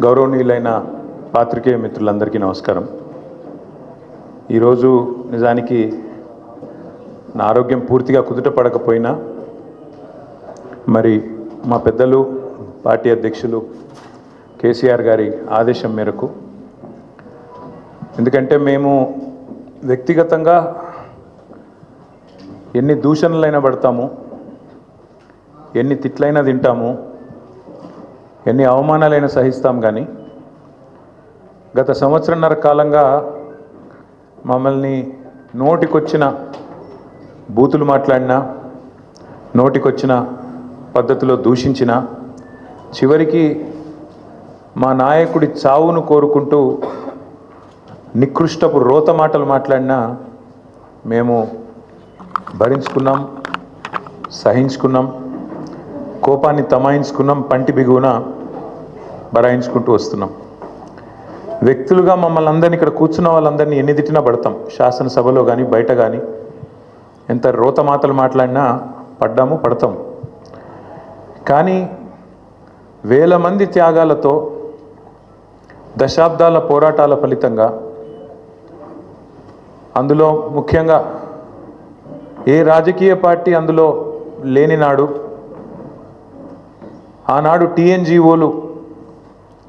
గౌరవనీయులైన పాత్రికేయ మిత్రులందరికీ నమస్కారం. ఈరోజు నిజానికి నా ఆరోగ్యం పూర్తిగా కుదుట పడకపోయినా మరి మా పెద్దలు పార్టీ అధ్యక్షులు కేసీఆర్ గారి ఆదేశం మేరకు, ఎందుకంటే మేము వ్యక్తిగతంగా ఎన్ని దూషణలైనా పడతాము, ఎన్ని తిట్లైనా తింటాము, ఎన్ని అవమానాలైనా సహిస్తాం. కానీ గత సంవత్సరన్నర కాలంగా మమ్మల్ని నోటికొచ్చిన బూతులు మాట్లాడినా, నోటికొచ్చిన పద్ధతిలో దూషించిన, చివరికి మా నాయకుడి చావును కోరుకుంటూ నికృష్టపు రోత మాటలు మాట్లాడినా మేము భరించుకున్నాం, సహించుకున్నాం, కోపాన్ని తమాయించుకున్నాం, పంటి బిగువున బరాయించుకుంటూ వస్తున్నాం. వ్యక్తులుగా మమ్మల్ని అందరినీ, ఇక్కడ కూర్చున్న వాళ్ళందరినీ ఎన్ని తిట్టినా పడతాం. శాసనసభలో కానీ బయట కానీ ఎంత రోత మాటలు మాట్లాడినా పడ్డాము, పడతాం. కానీ వేల మంది త్యాగాలతో, దశాబ్దాల పోరాటాల ఫలితంగా, అందులో ముఖ్యంగా ఏ రాజకీయ పార్టీ అందులో లేని నాడు, ఆనాడు టీఎన్జిఓలు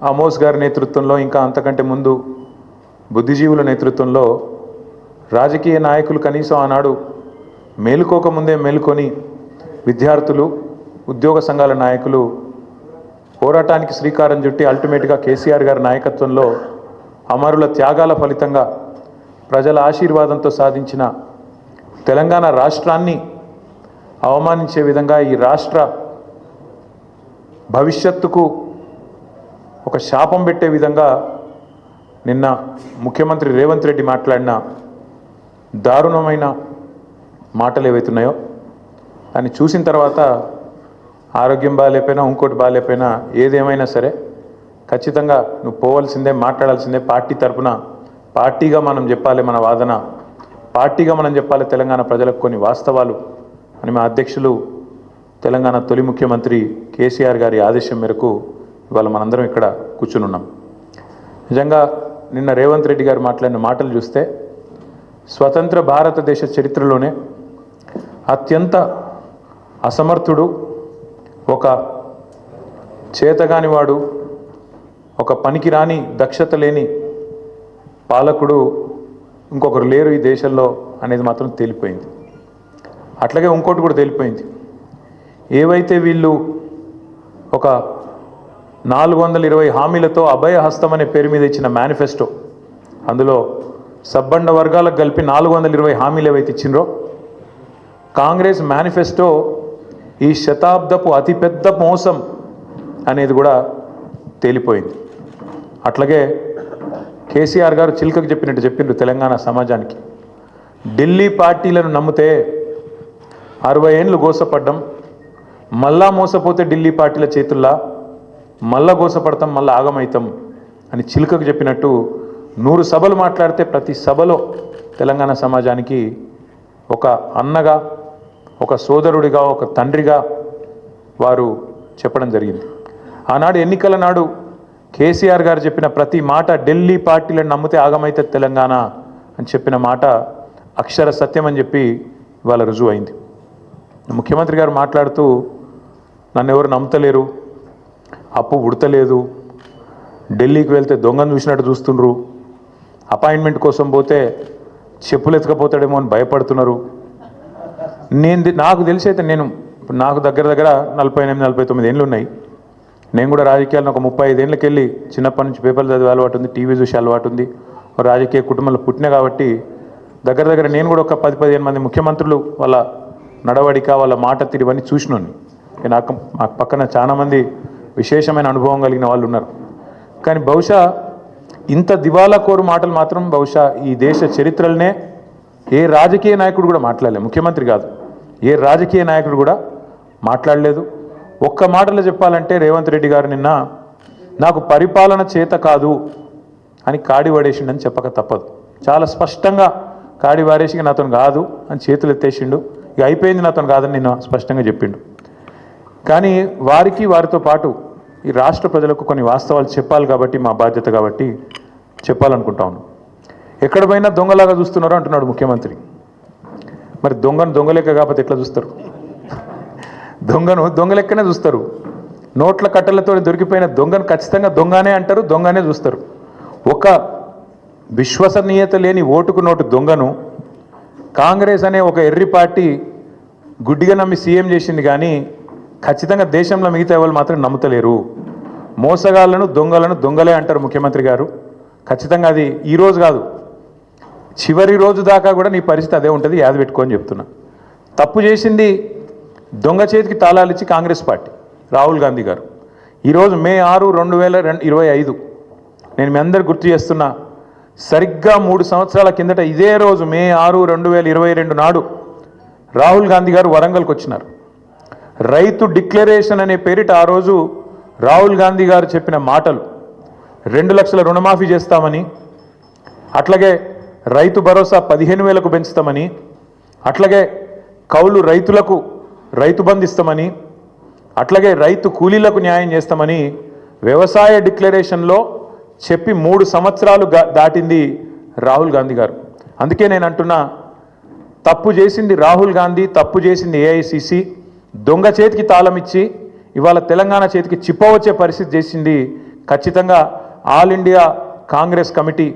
ఆమోస్ గారి నేతృత్వంలో, ఇంకా అంతకంటే ముందు బుద్ధిజీవుల నేతృత్వంలో రాజకీయ నాయకులు కనీసం ఆనాడు మేలుకోకముందే మేలుకొని విద్యార్థులు, ఉద్యోగ సంఘాల నాయకులు పోరాటానికి శ్రీకారం చుట్టి అల్టిమేట్గా కేసీఆర్ గారి నాయకత్వంలో అమరుల త్యాగాల ఫలితంగా ప్రజల ఆశీర్వాదంతో సాధించిన తెలంగాణ రాష్ట్రాన్ని అవమానించే విధంగా, ఈ రాష్ట్ర భవిష్యత్తుకు ఒక శాపం పెట్టే విధంగా నిన్న ముఖ్యమంత్రి రేవంత్ రెడ్డి మాట్లాడిన దారుణమైన మాటలు ఏవైతున్నాయో దాన్ని చూసిన తర్వాత ఆరోగ్యం బాగాలేకపోయినా, ఇంకోటి బాగాలేకపోయినా, ఏదేమైనా సరే ఖచ్చితంగా నువ్వు పోవాల్సిందే, మాట్లాడాల్సిందే. పార్టీ తరఫున పార్టీగా మనం చెప్పాలి, మన వాదన పార్టీగా మనం చెప్పాలి తెలంగాణ ప్రజలకు కొన్ని వాస్తవాలు అని మా అధ్యక్షులు, తెలంగాణ తొలి ముఖ్యమంత్రి కేసీఆర్ గారి ఆదేశం మేరకు ఇవాళ మనందరం ఇక్కడ కూర్చుని ఉన్నాం. నిజంగా నిన్న రేవంత్ రెడ్డి గారు మాట్లాడిన మాటలు చూస్తే స్వతంత్ర భారతదేశ చరిత్రలోనే అత్యంత అసమర్థుడు, ఒక చేతగానివాడు, ఒక పనికిరాని దక్షత లేని పాలకుడు ఇంకొకరు లేరు ఈ దేశంలో అనేది మాత్రం తేలిపోయింది. అట్లాగే ఇంకోటి కూడా తేలిపోయింది. ఏవైతే వీళ్ళు ఒక 420 హామీలతో అభయ హస్తం అనే పేరు మీద ఇచ్చిన మేనిఫెస్టో, అందులో సబ్బండ వర్గాలకు కలిపి 420 హామీలు ఏవైతే ఇచ్చిండ్రో, కాంగ్రెస్ మేనిఫెస్టో ఈ శతాబ్దపు అతిపెద్ద మోసం అనేది కూడా తేలిపోయింది. అట్లాగే కేసీఆర్ గారు చిలుకకు చెప్పినట్టు చెప్పిండ్రు తెలంగాణ సమాజానికి. ఢిల్లీ పార్టీలను నమ్మితే 60 ఏళ్ళు గోసపడ్డం, మళ్ళా మోసపోతే ఢిల్లీ పార్టీల చేతుల్లా మళ్ళా గోసపడతాం, మళ్ళీ ఆగమవుతాం అని చిలుకకు చెప్పినట్టు 100 సభలు మాట్లాడితే ప్రతి సభలో తెలంగాణ సమాజానికి ఒక అన్నగా, ఒక సోదరుడిగా, ఒక తండ్రిగా వారు చెప్పడం జరిగింది. ఆనాడు ఎన్నికల నాడు కేసీఆర్ గారు చెప్పిన ప్రతి మాట, ఢిల్లీ పార్టీలను నమ్మితే ఆగమైతే తెలంగాణ అని చెప్పిన మాట అక్షర సత్యం అని చెప్పి ఇవాళ రుజువు అయింది. ముఖ్యమంత్రి గారు మాట్లాడుతూ నన్ను ఎవరు నమ్ముతలేరు, అప్పు ఉడతలేదు, ఢిల్లీకి వెళ్తే దొంగను చూసినట్టు చూస్తుండ్రు, అపాయింట్మెంట్ కోసం పోతే చెప్పులు ఎత్తుకపోతాడేమో అని భయపడుతున్నారు. నాకు తెలిసి అయితే నాకు దగ్గర 48-49 ఏళ్ళు ఉన్నాయి. నేను కూడా రాజకీయాలను ఒక 35 ఏళ్ళకి వెళ్ళి చిన్నప్పటి నుంచి పేపర్లు చదివే అలవాటు ఉంది, టీవీ చూసే అలవాటు ఉంది, రాజకీయ కుటుంబంలో పుట్టినా కాబట్టి దగ్గర నేను కూడా ఒక 10-15 మంది ముఖ్యమంత్రులు వాళ్ళ నడవడిక, వాళ్ళ మాట తీరు ఇవన్నీ చూసినాను. నాకు పక్కన చాలామంది విశేషమైన అనుభవం కలిగిన వాళ్ళు ఉన్నారు. కానీ బహుశా ఇంత దివాలా కోరు మాటలు మాత్రం బహుశా ఈ దేశ చరిత్రలనే ఏ రాజకీయ నాయకుడు కూడా మాట్లాడలేదు. ముఖ్యమంత్రి కాదు, ఏ రాజకీయ నాయకుడు కూడా మాట్లాడలేదు. ఒక్క మాటలో చెప్పాలంటే రేవంత్ రెడ్డి గారు నిన్న నాకు పరిపాలన చేత కాదు అని కాడి పడేసిండని చెప్పక తప్పదు. చాలా స్పష్టంగా కాడి వారేసి నాతో కాదు అని చేతులు ఎత్తేసిండు. ఇక అయిపోయింది నాతో కాదని నిన్న స్పష్టంగా చెప్పిండు. కానీ వారితో పాటు ఈ రాష్ట్ర ప్రజలకు కొన్ని వాస్తవాలు చెప్పాలి కాబట్టి మా బాధ్యత కాబట్టి చెప్పాలనుకుంటా ఉన్నాం. ఎక్కడ పోయినా దొంగలాగా చూస్తున్నారు అంటున్నాడు ముఖ్యమంత్రి. మరి దొంగను దొంగలెక్క కాకపోతే ఎట్లా చూస్తారు? దొంగను దొంగలెక్కనే చూస్తారు. నోట్ల కట్టలతో దొరికిపోయిన దొంగను ఖచ్చితంగా దొంగనే అంటారు, దొంగనే చూస్తారు. ఒక విశ్వసనీయత లేని ఓటుకు నోటు దొంగను కాంగ్రెస్ అనే ఒక ఎర్రి పార్టీ గుడ్డిగా నమ్మి సీఎం చేసింది, కానీ ఖచ్చితంగా దేశంలో మిగతా వాళ్ళు మాత్రం నమ్ముతలేరు. మోసగాళ్లను దొంగలను దొంగలే అంటారు ముఖ్యమంత్రి గారు. ఖచ్చితంగా అది ఈరోజు కాదు, చివరి రోజు దాకా కూడా నీ పరిస్థితి అదే ఉంటుంది, యాద పెట్టుకొని చెప్తున్నా. తప్పు చేసింది దొంగ చేతికి తాళాలు ఇచ్చి కాంగ్రెస్ పార్టీ రాహుల్ గాంధీ గారు. ఈరోజు మే 6, 2025 నేను మీ అందరు గుర్తు చేస్తున్నా, సరిగ్గా 3 సంవత్సరాల కిందట ఇదే రోజు మే 6, 2022 నాడు రాహుల్ గాంధీ గారు వరంగల్కి వచ్చినారు. రైతు డిక్లరేషన్ అనే పేరిట ఆ రోజు రాహుల్ గాంధీ గారు చెప్పిన మాటలు 2 లక్షల రుణమాఫీ చేస్తామని, అట్లాగే రైతు భరోసా 15,000కు పెంచుతామని, అట్లాగే కౌలు రైతులకు రైతు బంధు ఇస్తామని, అట్లాగే రైతు కూలీలకు న్యాయం చేస్తామని వ్యవసాయ డిక్లరేషన్లో చెప్పి 3 సంవత్సరాలు దాటింది రాహుల్ గాంధీ గారు. అందుకే నేను అంటున్నా, తప్పు చేసింది రాహుల్ గాంధీ, తప్పు చేసింది ఏఐసిసి, దొంగ చేతికి తాళం ఇచ్చి ఇవాళ తెలంగాణ చేతికి చిప్పవచ్చే పరిస్థితి చేసింది ఖచ్చితంగా ఆల్ ఇండియా కాంగ్రెస్ కమిటీ,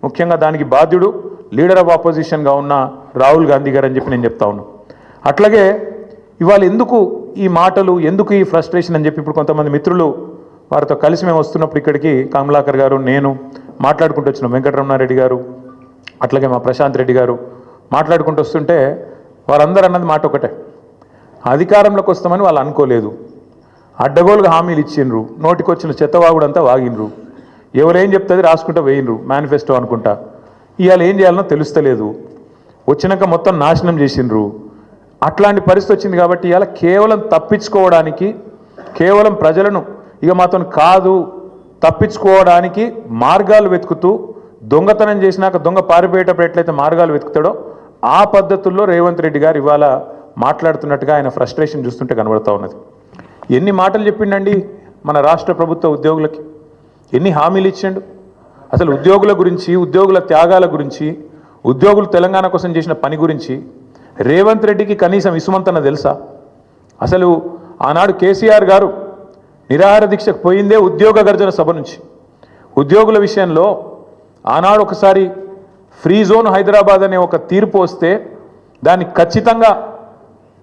ముఖ్యంగా దానికి బాధ్యుడు లీడర్ ఆఫ్ ఆపోజిషన్గా ఉన్న రాహుల్ గాంధీ గారు అని చెప్పి నేను చెప్తా ఉన్నాను. అట్లాగే ఇవాళ ఎందుకు ఈ మాటలు, ఎందుకు ఈ ఫ్రస్ట్రేషన్ అని చెప్పి ఇప్పుడు కొంతమంది మిత్రులు వారితో కలిసి మేము వస్తున్నప్పుడు ఇక్కడికి కమలాకర్ గారు, నేను మాట్లాడుకుంటూ వచ్చినాం, వెంకటరమణారెడ్డి గారు, అట్లాగే మా ప్రశాంత్ రెడ్డి గారు మాట్లాడుకుంటూ వస్తుంటే వారందరూ అన్నది మాట ఒకటే, అధికారంలోకి వస్తామని వాళ్ళు అనుకోలేదు, అడ్డగోలుగా హామీలు ఇచ్చిండ్రు, నోటికొచ్చిన చెత్తవాగుడంతా వాగినరు, ఎవరేం చెప్తుంది రాసుకుంటూ వేయినరు మేనిఫెస్టో అనుకుంటా, ఇవాళ ఏం చేయాలనో తెలుస్తలేదు, వచ్చినాక మొత్తం నాశనం చేసిండ్రు. అట్లాంటి పరిస్థితి వచ్చింది కాబట్టి ఇవాళ కేవలం తప్పించుకోవడానికి, కేవలం ప్రజలను ఇక మాతో కాదు తప్పించుకోవడానికి మార్గాలు వెతుకుతూ, దొంగతనం చేసినాక దొంగ పారిపోయేటప్పుడు ఎట్లయితే మార్గాలు వెతుకుతాడో ఆ పద్ధతుల్లో రేవంత్ రెడ్డి గారు ఇవాళ మాట్లాడుతున్నట్టుగా ఆయన ఫ్రస్ట్రేషన్ చూస్తుంటే కనబడతా ఉన్నది. ఎన్ని మాటలు చెప్పిండండి మన రాష్ట్ర ప్రభుత్వ ఉద్యోగులకి, ఎన్ని హామీలు ఇచ్చిండు. అసలు ఉద్యోగుల గురించి, ఉద్యోగుల త్యాగాల గురించి, ఉద్యోగులు తెలంగాణ కోసం చేసిన పని గురించి రేవంత్ రెడ్డికి కనీసం ఇసుమంతన తెలుసా? అసలు ఆనాడు కేసీఆర్ గారు నిరాహార దీక్షకు పోయిందే ఉద్యోగ గర్జన సభ నుంచి. ఉద్యోగుల విషయంలో ఆనాడు ఒకసారి ఫ్రీ జోన్ హైదరాబాద్ అనే ఒక తీర్పు వస్తే దాన్ని ఖచ్చితంగా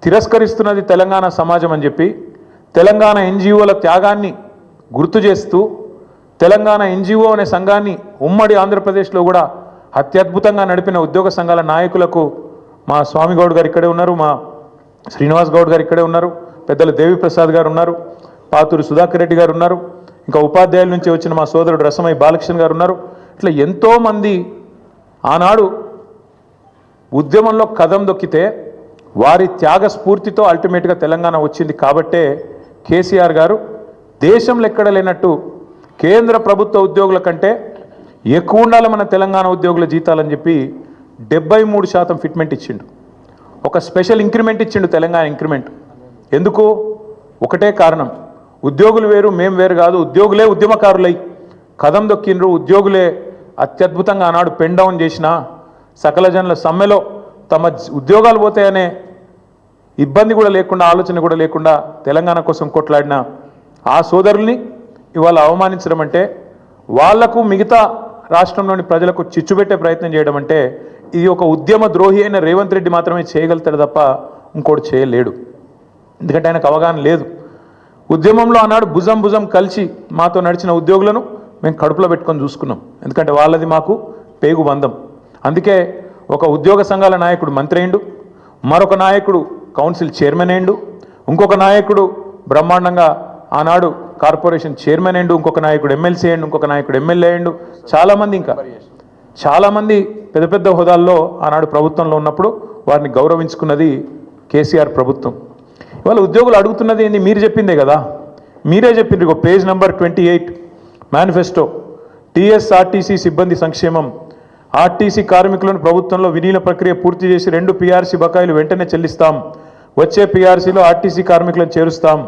తిరస్కరిస్తున్నది తెలంగాణ సమాజం అని చెప్పి తెలంగాణ ఎన్జిఓల త్యాగాన్ని గుర్తు చేస్తూ తెలంగాణ ఎన్జిఓ అనే సంఘాన్ని ఉమ్మడి ఆంధ్రప్రదేశ్లో కూడా అత్యద్భుతంగా నడిపిన ఉద్యోగ సంఘాల నాయకులకు మా స్వామి గౌడ్ గారు ఇక్కడే ఉన్నారు, మా శ్రీనివాస్ గౌడ్ గారు ఇక్కడే ఉన్నారు, పెద్దలు దేవిప్రసాద్ గారు ఉన్నారు, పాతూరి సుధాకర్ రెడ్డి గారు ఉన్నారు, ఇంకా ఉపాధ్యాయుల నుంచి వచ్చిన మా సోదరుడు రసమై బాలకృష్ణ గారు ఉన్నారు. ఇట్లా ఎంతోమంది ఆనాడు ఉద్యమంలో కదం దొక్కితే వారి త్యాగ స్ఫూర్తితో అల్టిమేట్గా తెలంగాణ వచ్చింది. కాబట్టే కేసీఆర్ గారు దేశంలో ఎక్కడ లేనట్టు కేంద్ర ప్రభుత్వ ఉద్యోగుల కంటే ఎక్కువ ఉండాలి మన తెలంగాణ ఉద్యోగుల జీతాలని చెప్పి 73% ఫిట్మెంట్ ఇచ్చిండు. ఒక స్పెషల్ ఇంక్రిమెంట్ ఇచ్చిండు, తెలంగాణ ఇంక్రిమెంట్. ఎందుకు? ఒకటే కారణం, ఉద్యోగులు వేరు మేం వేరు కాదు, ఉద్యోగులే ఉద్యమకారులై కదం దొక్కిండ్రు, ఉద్యోగులే అత్యద్భుతంగా ఆనాడు పెన్ డౌన్ చేసిన సకల జనుల సమ్మెలో తమ ఉద్యోగాలు పోతాయనే ఇబ్బంది కూడా లేకుండా, ఆలోచన కూడా లేకుండా తెలంగాణ కోసం కొట్లాడిన ఆ సోదరుల్ని ఇవాళ అవమానించడం అంటే, వాళ్లకు మిగతా రాష్ట్రంలోని ప్రజలకు చిచ్చుపెట్టే ప్రయత్నం చేయడం అంటే, ఇది ఒక ఉద్యమ ద్రోహి అయిన రేవంత్ రెడ్డి మాత్రమే చేయగలుగుతాడు తప్ప ఇంకోటి చేయలేడు. ఎందుకంటే ఆయనకు అవగాహన లేదు. ఉద్యమంలో ఆనాడు భుజం భుజం కలిసి మాతో నడిచిన ఉద్యోగులను మేము కడుపులో పెట్టుకొని చూసుకున్నాం. ఎందుకంటే వాళ్ళది మాకు పేగు బంధం. అందుకే ఒక ఉద్యోగ సంఘాల నాయకుడు మంత్రి అయిండు, మరొక నాయకుడు కౌన్సిల్ చైర్మన్ అయిండు, ఇంకొక నాయకుడు బ్రహ్మాండంగా ఆనాడు కార్పొరేషన్ చైర్మన్ అయిండు, ఇంకొక నాయకుడు ఎమ్మెల్సీ అయిండు, ఇంకొక నాయకుడు ఎమ్మెల్యే అయిండు, చాలామంది ఇంకా చాలామంది పెద్ద పెద్ద హోదాల్లో ఆనాడు ప్రభుత్వంలో ఉన్నప్పుడు వారిని గౌరవించుకున్నది కేసీఆర్ ప్రభుత్వం. ఇవాళ ఉద్యోగులు అడుగుతున్నది ఏంది? మీరు చెప్పిందే కదా, మీరే చెప్పిండ్రు. ఇగో పేజ్ నెంబర్ 28 మేనిఫెస్టో, టీఎస్ఆర్టీసీ సిబ్బంది సంక్షేమం, ఆర్టీసీ కార్మికులను ప్రభుత్వంలో విలీన ప్రక్రియ పూర్తి చేసి 2 పీఆర్సీ బకాయిలు వెంటనే చెల్లిస్తాం, వచ్చే పీఆర్సీలో ఆర్టీసీ కార్మికులను చేరుస్తాం,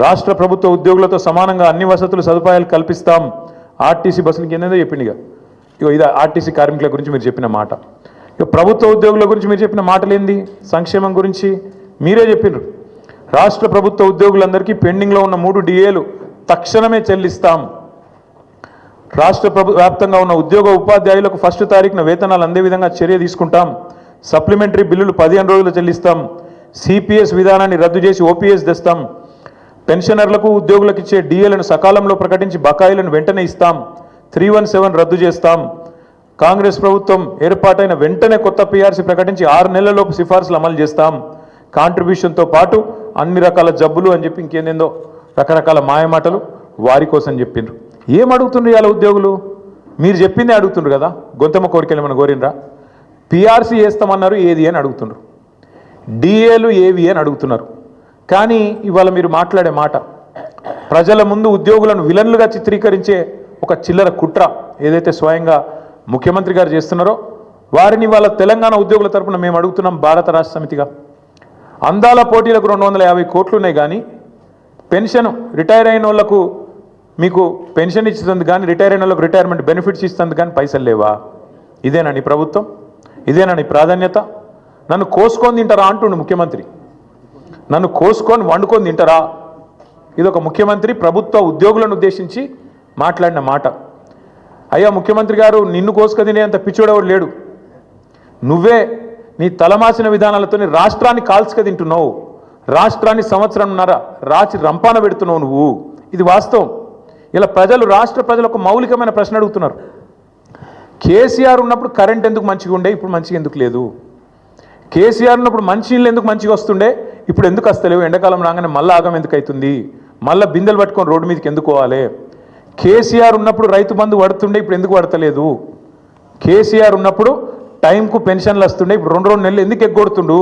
రాష్ట్ర ప్రభుత్వ ఉద్యోగులతో సమానంగా అన్ని వసతులు సదుపాయాలు కల్పిస్తాం. ఆర్టీసీ బస్సులకి ఏందో చెప్పిండిగా. ఇగో ఇది ఆర్టీసీ కార్మికుల గురించి మీరు చెప్పిన మాట. ఇక ప్రభుత్వ ఉద్యోగుల గురించి మీరు చెప్పిన మాటలేంది? సంక్షేమం గురించి మీరే చెప్పినారు. రాష్ట్ర ప్రభుత్వ ఉద్యోగులందరికీ పెండింగ్లో ఉన్న 3 DAలు తక్షణమే చెల్లిస్తాం. రాష్ట్ర వ్యాప్తంగా ఉన్న ఉద్యోగ ఉపాధ్యాయులకు 1 తారీఖున వేతనాలు అందే విధంగా చర్య తీసుకుంటాం. సప్లిమెంటరీ బిల్లులు 15 రోజులు చెల్లిస్తాం. సిపిఎస్ విధానాన్ని రద్దు చేసి ఓపీఎస్ తెస్తాం. పెన్షనర్లకు ఉద్యోగులకు ఇచ్చే DAలను సకాలంలో ప్రకటించి బకాయిలను వెంటనే ఇస్తాం. 317 రద్దు చేస్తాం. కాంగ్రెస్ ప్రభుత్వం ఏర్పాటైన వెంటనే కొత్త PRC ప్రకటించి 6 నెలలలోపు సిఫార్సులు అమలు చేస్తాం. కాంట్రిబ్యూషన్తో పాటు అన్ని రకాల జబ్బులు అని చెప్పి ఇంకేందేందో రకరకాల మాయమాటలు వారి కోసం చెప్పిండ్రు. ఏం అడుగుతుండ్రు ఇవాళ ఉద్యోగులు? మీరు చెప్పిందే అడుగుతుండ్రు కదా. గొంతమ్మ కోరికలు ఏమైనా కోరినరా? PRC వేస్తామన్నారు, ఏది అని అడుగుతుండ్రు. DAలు ఏవి అని అడుగుతున్నారు. కానీ ఇవాళ మీరు మాట్లాడే మాట ప్రజల ముందు ఉద్యోగులను విలన్లుగా చిత్రీకరించే ఒక చిల్లర కుట్ర ఏదైతే స్వయంగా ముఖ్యమంత్రి గారు చేస్తున్నారో వారిని వాళ్ళ తెలంగాణ ఉద్యోగుల తరపున మేము అడుగుతున్నాం. భారత రాష్ట్ర సమితిగా అందాల పోటీలకు 250 కోట్లు ఉన్నాయి, కానీ పెన్షన్ రిటైర్ అయిన వాళ్ళకు మీకు పెన్షన్ ఇచ్చేందుకు కానీ రిటైర్ అయిన వాళ్ళకు రిటైర్మెంట్ బెనిఫిట్స్ ఇచ్చేందుకు కానీ పైసలు లేవా? ఇదేనా నీ ప్రభుత్వం? ఇదేనా నీ ప్రాధాన్యత? నన్ను కోసుకొని తింటారా అంటుండు ముఖ్యమంత్రి. నన్ను కోసుకొని వండుకొని తింటారా? ఇదొక ముఖ్యమంత్రి ప్రభుత్వ ఉద్యోగులను ఉద్దేశించి మాట్లాడిన మాట. అయ్యా ముఖ్యమంత్రి గారు, నిన్ను కోసుక తినేంత పిచ్చోడెవడు లేడు. నువ్వే నీ తలమాసిన విధానాలతోని రాష్ట్రాన్ని కాల్చుక తింటున్నావు. రాష్ట్రాన్ని సంవత్సరంన్నర రాచి రంపాన పెడుతున్నావు నువ్వు. ఇది వాస్తవం. ఇలా రాష్ట్ర ప్రజలు ఒక మౌలికమైన ప్రశ్న అడుగుతున్నారు. కేసీఆర్ ఉన్నప్పుడు కరెంట్ ఎందుకు మంచిగా ఉండే, ఇప్పుడు మంచిగా ఎందుకు లేదు? కేసీఆర్ ఉన్నప్పుడు మంచినీళ్ళు ఎందుకు మంచిగా వస్తుండే, ఇప్పుడు ఎందుకు వస్తలేవు? ఎండాకాలం రాగానే మళ్ళీ ఆగం ఎందుకు అవుతుంది? మళ్ళీ బిందెలు పట్టుకొని రోడ్డు మీదకి ఎందుకు పోవాలి? కేసీఆర్ ఉన్నప్పుడు రైతు బంధు పడుతుండే, ఇప్పుడు ఎందుకు పడతలేదు? కేసీఆర్ ఉన్నప్పుడు టైంకు పెన్షన్లు వస్తుండే, ఇప్పుడు 2 నెలలు ఎందుకు ఎగ్గొడుతుండు?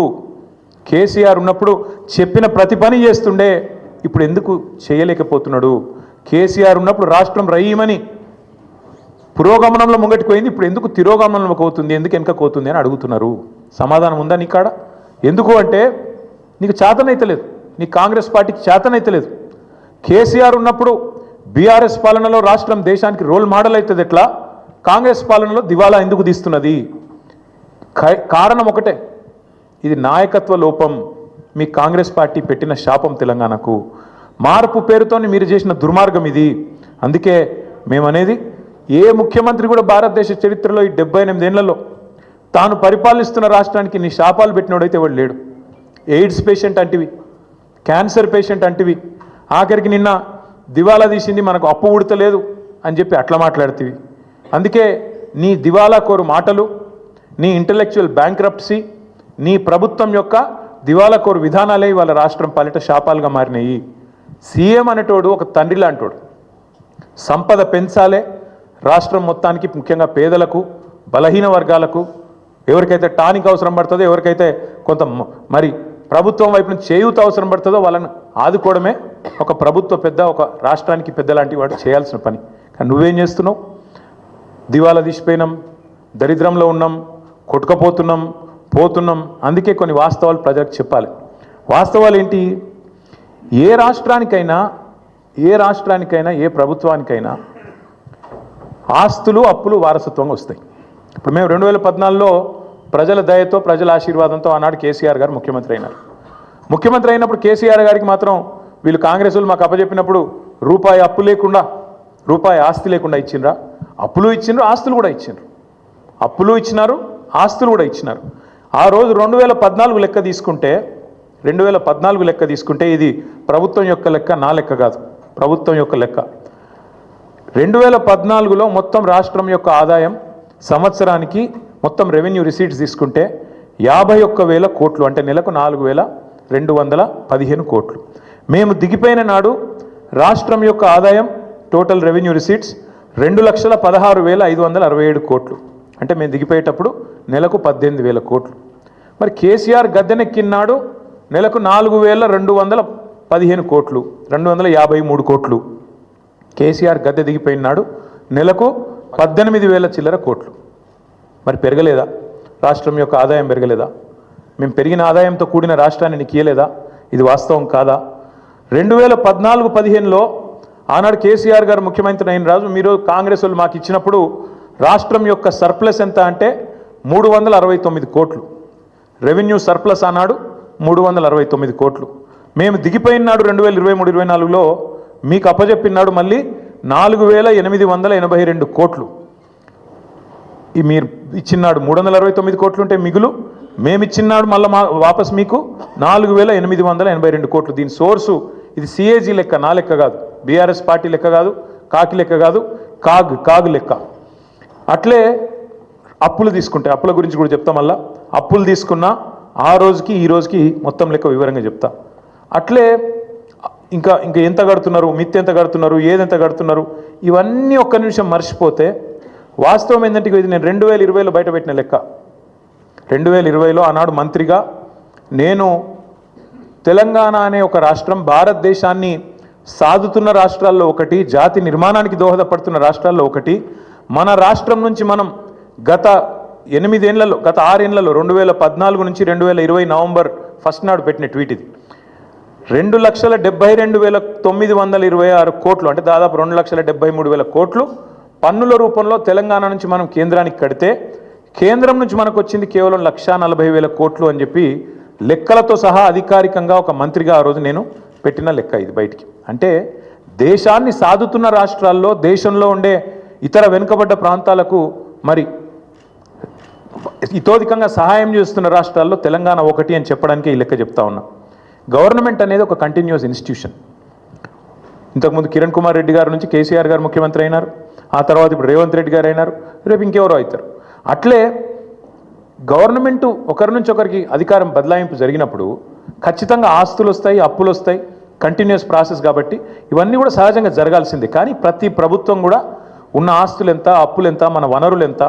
కేసీఆర్ ఉన్నప్పుడు చెప్పిన ప్రతి పని చేస్తుండే, ఇప్పుడు ఎందుకు చేయలేకపోతున్నాడు? కేసీఆర్ ఉన్నప్పుడు రాష్ట్రం రయ్యమని పురోగమనంలో ముంగటికి పోయింది, ఇప్పుడు ఎందుకు తిరోగమనంలో పోతుంది, ఎందుకు వెనక పోతుంది అని అడుగుతున్నారు. సమాధానం ఉందా నీ కాడ? ఎందుకు అంటే నీకు చేతనైతలేదు, నీ కాంగ్రెస్ పార్టీకి చేతనైతలేదు. కేసీఆర్ ఉన్నప్పుడు బీఆర్ఎస్ పాలనలో రాష్ట్రం దేశానికి రోల్ మోడల్ అవుతుంది, ఎట్లా కాంగ్రెస్ పాలనలో దివాలా ఎందుకు తీస్తున్నది? కారణం ఒకటే, ఇది నాయకత్వ లోపం. మీ కాంగ్రెస్ పార్టీ పెట్టిన శాపం తెలంగాణకు. మార్పు పేరుతో మీరు చేసిన దుర్మార్గం ఇది. అందుకే మేమనేది, ఏ ముఖ్యమంత్రి కూడా భారతదేశ చరిత్రలో ఈ 78 ఏళ్లలో తాను పరిపాలిస్తున్న రాష్ట్రానికి నీ శాపాలు పెట్టినోడైతే వాడు లేడు. ఎయిడ్స్ పేషెంట్ అంటివి, క్యాన్సర్ పేషెంట్ అంటివి, ఆఖరికి నిన్న దివాలా తీసింది మనకు అప్పు ఉడతలేదు అని చెప్పి అట్లా మాట్లాడుతీవి. అందుకే నీ దివాలా కోరు మాటలు, నీ ఇంటలెక్చువల్ బ్యాంక్రప్సీ, నీ ప్రభుత్వం యొక్క దివాలా కోరు విధానాలే వాళ్ళ రాష్ట్రం పాలిట శాపాలుగా మారినాయి. సీఎం అనేటోడు ఒక తండ్రి లాంటోడు. సంపద పెంచాలే రాష్ట్రం మొత్తానికి, ముఖ్యంగా పేదలకు, బలహీన వర్గాలకు, ఎవరికైతే టానిక్ అవసరం పడుతుందో, ఎవరికైతే కొంత మరి ప్రభుత్వం వైపు నుంచి చేయూత అవసరం పడుతుందో వాళ్ళని ఆదుకోవడమే ఒక ప్రభుత్వ పెద్ద, ఒక రాష్ట్రానికి పెద్ద లాంటి వాడు చేయాల్సిన పని. కానీ నువ్వేం చేస్తున్నావు? దివాలా తీసిపోయినాం, దరిద్రంలో ఉన్నాం, కొట్టుకపోతున్నాం, పోతున్నాం. అందుకే కొన్ని వాస్తవాలు ప్రజలకు చెప్పాలి. వాస్తవాలు ఏంటి? ఏ రాష్ట్రానికైనా ఏ ప్రభుత్వానికైనా ఆస్తులు అప్పులు వారసత్వంగా వస్తాయి. ఇప్పుడు మేము 2014లో ప్రజల దయతో, ప్రజల ఆశీర్వాదంతో ఆనాడు కేసీఆర్ గారు ముఖ్యమంత్రి అయినారు. ముఖ్యమంత్రి అయినప్పుడు కేసీఆర్ గారికి మాత్రం వీళ్ళు కాంగ్రెస్ వాళ్ళు మాకు అప్పచెప్పినప్పుడు రూపాయి అప్పు లేకుండా, రూపాయి ఆస్తి లేకుండా ఇచ్చిండ్రా? అప్పులు ఇచ్చిండ్రు, ఆస్తులు కూడా ఇచ్చిండ్రు. అప్పులు ఇచ్చినారు, ఆస్తులు కూడా ఇచ్చినారు. ఆ రోజు 2014 లెక్క తీసుకుంటే, 2014 లెక్క తీసుకుంటే, ఇది ప్రభుత్వం యొక్క లెక్క, నా లెక్క కాదు, ప్రభుత్వం యొక్క లెక్క. 2014లో మొత్తం రాష్ట్రం యొక్క ఆదాయం సంవత్సరానికి మొత్తం రెవెన్యూ రిసీట్స్ తీసుకుంటే 51,000 కోట్లు, అంటే నెలకు 4,215 కోట్లు. మేము దిగిపోయిన నాడు రాష్ట్రం యొక్క ఆదాయం టోటల్ రెవెన్యూ రిసీట్స్ 2,16,567 కోట్లు. అంటే మేము దిగిపోయేటప్పుడు నెలకు 18,000 కోట్లు. మరి కేసీఆర్ గద్దెనెక్కినాడు నెలకు 4,215 కోట్లు, 253 కోట్లు. కేసీఆర్ గద్దె దిగిపోయినాడు నెలకు 18,000 చిల్లర కోట్లు. మరి పెరగలేదా? రాష్ట్రం యొక్క ఆదాయం పెరగలేదా? మేము పెరిగిన ఆదాయంతో కూడిన రాష్ట్రాన్ని నీకు ఇయ్యలేదా? ఇది వాస్తవం కాదా? 2014-15లో ఆనాడు కేసీఆర్ గారు ముఖ్యమంత్రి అయిన రాజు మీరు కాంగ్రెస్ వాళ్ళు మాకు ఇచ్చినప్పుడు రాష్ట్రం యొక్క సర్ప్లస్ ఎంత అంటే 369 కోట్లు. రెవెన్యూ సర్ప్లస్ ఆనాడు 369 కోట్లు. మేము దిగిపోయినాడు 2023-24లో మీకు అప్పజెప్పినాడు మళ్ళీ 4882 కోట్లు. ఈ మీరు ఇచ్చినాడు 369 కోట్లు ఉంటే మిగులు, మేమిచ్చినాడు మళ్ళీ వాపస్ మీకు 4882 కోట్లు. దీని సోర్సు ఇది సిఏజీ లెక్క, నా లెక్క కాదు, బీఆర్ఎస్ పార్టీ లెక్క కాదు, కాకి లెక్క కాదు, కాగు లెక్క. అట్లే అప్పులు తీసుకుంటే అప్పుల గురించి కూడా చెప్తా. మళ్ళా అప్పులు తీసుకున్నా ఆ రోజుకి ఈ రోజుకి మొత్తం లెక్క వివరంగా చెప్తా. అట్లే ఇంకా ఎంత కడుతున్నారు, మిత్ ఎంత కడుతున్నారు, ఏదెంత కడుతున్నారు, ఇవన్నీ ఒక్క నిమిషం మర్చిపోతే వాస్తవం ఏంటంటే ఇది నేను 2020లో బయట పెట్టిన లెక్క. 2020లో ఆనాడు మంత్రిగా నేను తెలంగాణ అనే ఒక రాష్ట్రం భారతదేశాన్ని సాదుతున్న రాష్ట్రాల్లో ఒకటి, జాతి నిర్మాణానికి దోహదపడుతున్న రాష్ట్రాల్లో ఒకటి. మన రాష్ట్రం నుంచి మనం గత 6 ఏళ్లలో 2014 నుంచి 2020 నవంబర్ 1 నాడు పెట్టిన ట్వీట్ ఇది. 2,72,926 కోట్లు అంటే దాదాపు 2,73,000 కోట్లు పన్నుల రూపంలో తెలంగాణ నుంచి మనం కేంద్రానికి కడితే కేంద్రం నుంచి మనకు వచ్చింది కేవలం 1,40,000 కోట్లు అని చెప్పి లెక్కలతో సహా అధికారికంగా ఒక మంత్రిగా ఆ రోజు నేను పెట్టిన లెక్క ఇది బయటికి. అంటే దేశాన్ని సాదుతున్న రాష్ట్రాల్లో, దేశంలో ఉండే ఇతర వెనుకబడ్డ ప్రాంతాలకు మరి ఇతోధికంగా సహాయం చేస్తున్న రాష్ట్రాల్లో తెలంగాణ ఒకటి అని చెప్పడానికి ఈ లెక్క చెప్తా ఉన్నా. గవర్నమెంట్ అనేది ఒక కంటిన్యూస్ ఇన్స్టిట్యూషన్. ఇంతకుముందు కిరణ్ కుమార్ రెడ్డి గారి నుంచి కేసీఆర్ గారు ముఖ్యమంత్రి అయినారు, ఆ తర్వాత ఇప్పుడు రేవంత్ రెడ్డి గారు అయినారు, రేపు ఇంకెవరో అవుతారు. అట్లే గవర్నమెంటు ఒకరి నుంచి ఒకరికి అధికారం బదలాయింపు జరిగినప్పుడు ఖచ్చితంగా ఆస్తులు వస్తాయి, అప్పులు వస్తాయి, కంటిన్యూస్ ప్రాసెస్. కాబట్టి ఇవన్నీ కూడా సహజంగా జరగాల్సిందే. కానీ ప్రతి ప్రభుత్వం కూడా ఉన్న ఆస్తులు ఎంత, అప్పులు ఎంత, మన వనరులు ఎంత,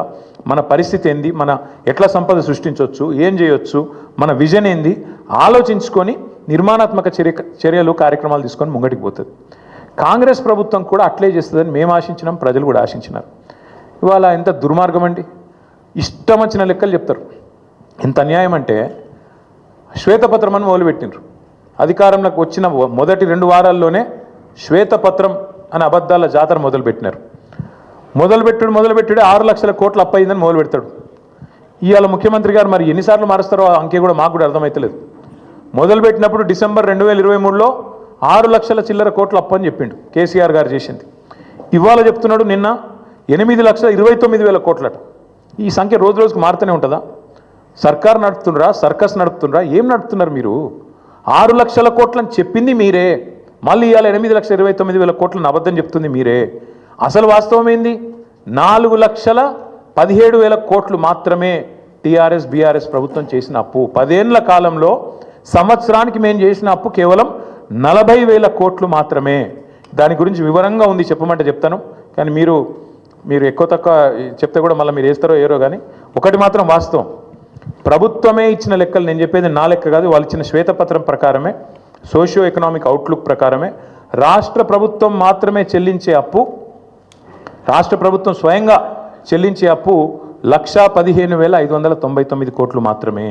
మన పరిస్థితి ఏంది, మన ఎట్లా సంపద సృష్టించవచ్చు, ఏం చేయొచ్చు, మన విజన్ ఏంది ఆలోచించుకొని నిర్మాణాత్మక చర్యలు కార్యక్రమాలు తీసుకొని ముంగటికి పోతుంది. కాంగ్రెస్ ప్రభుత్వం కూడా అట్లే చేస్తుందని మేము ఆశించినాం, ప్రజలు కూడా ఆశించినారు. ఇవాళ ఎంత దుర్మార్గం అండి, ఇష్టం వచ్చిన లెక్కలు చెప్తారు. ఎంత అన్యాయం అంటే శ్వేతపత్రం అని మొదలుపెట్టినారు. అధికారంలోకి వచ్చిన మొదటి 2 వారాల్లోనే శ్వేతపత్రం అనే అబద్ధాల జాతర మొదలుపెట్టినారు. మొదలుపెట్టుడు 6 లక్షల కోట్లు అప్పయిందని మొదలు పెడతాడు. ఇవాళ ముఖ్యమంత్రి గారు మరి ఎన్నిసార్లు మారుస్తారో ఆ అంకె కూడా మాకు కూడా అర్థమవుతలేదు. మొదలుపెట్టినప్పుడు డిసెంబర్ 2023లో 6 లక్షల చిల్లర కోట్ల అప్పు అని చెప్పిండు కేసీఆర్ గారు చేసింది. ఇవాళ చెప్తున్నాడు నిన్న 8,29,000 కోట్లట. ఈ సంఖ్య రోజు రోజుకు మారుతూనే ఉంటుందా? సర్కార్ నడుపుతుండ్రా, సర్కస్ నడుపుతుండ్రా, ఏం నడుపుతున్నారు మీరు? 6 లక్షల కోట్లని చెప్పింది మీరే, మళ్ళీ ఇవాళ 8,29,000 కోట్లను అబద్ధం చెప్తుంది మీరే. అసలు వాస్తవం ఏంది? 4,17,000 కోట్లు మాత్రమే టీఆర్ఎస్ బీఆర్ఎస్ ప్రభుత్వం చేసిన అప్పు. 10 ఏళ్ల కాలంలో సంవత్సరానికి మేము చేసిన అప్పు కేవలం 40,000 కోట్లు మాత్రమే. దాని గురించి వివరంగా ఉంది, చెప్పమంటే చెప్తాను. కానీ మీరు ఎక్కువ తక్కువ చెప్తే కూడా మళ్ళీ మీరు వేస్తారో ఏరో. కానీ ఒకటి మాత్రం వాస్తవం, ప్రభుత్వమే ఇచ్చిన లెక్కలు, నేను చెప్పేది నా లెక్క కాదు, వాళ్ళు ఇచ్చిన శ్వేతపత్రం ప్రకారమే, సోషియో ఎకనామిక్ అవుట్లుక్ ప్రకారమే రాష్ట్ర ప్రభుత్వం మాత్రమే చెల్లించే అప్పు, రాష్ట్ర ప్రభుత్వం స్వయంగా చెల్లించే అప్పు 1,15,599 కోట్లు మాత్రమే.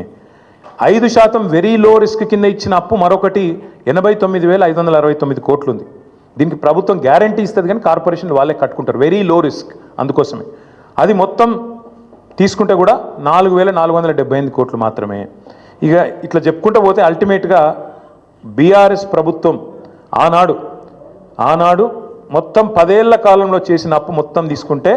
5% వెరీ లో రిస్క్ కింద ఇచ్చిన అప్పు మరొకటి 89,569 కోట్లు ఉంది. దీనికి ప్రభుత్వం గ్యారంటీ ఇస్తుంది కానీ కార్పొరేషన్లు వాళ్ళే కట్టుకుంటారు, వెరీ లో రిస్క్. అందుకోసమే అది మొత్తం తీసుకుంటే కూడా 4,478 కోట్లు మాత్రమే. ఇక ఇట్లా చెప్పుకుంటూ పోతే అల్టిమేట్గా బీఆర్ఎస్ ప్రభుత్వం ఆనాడు మొత్తం 10 ఏళ్ల కాలంలో చేసిన అప్పు మొత్తం తీసుకుంటే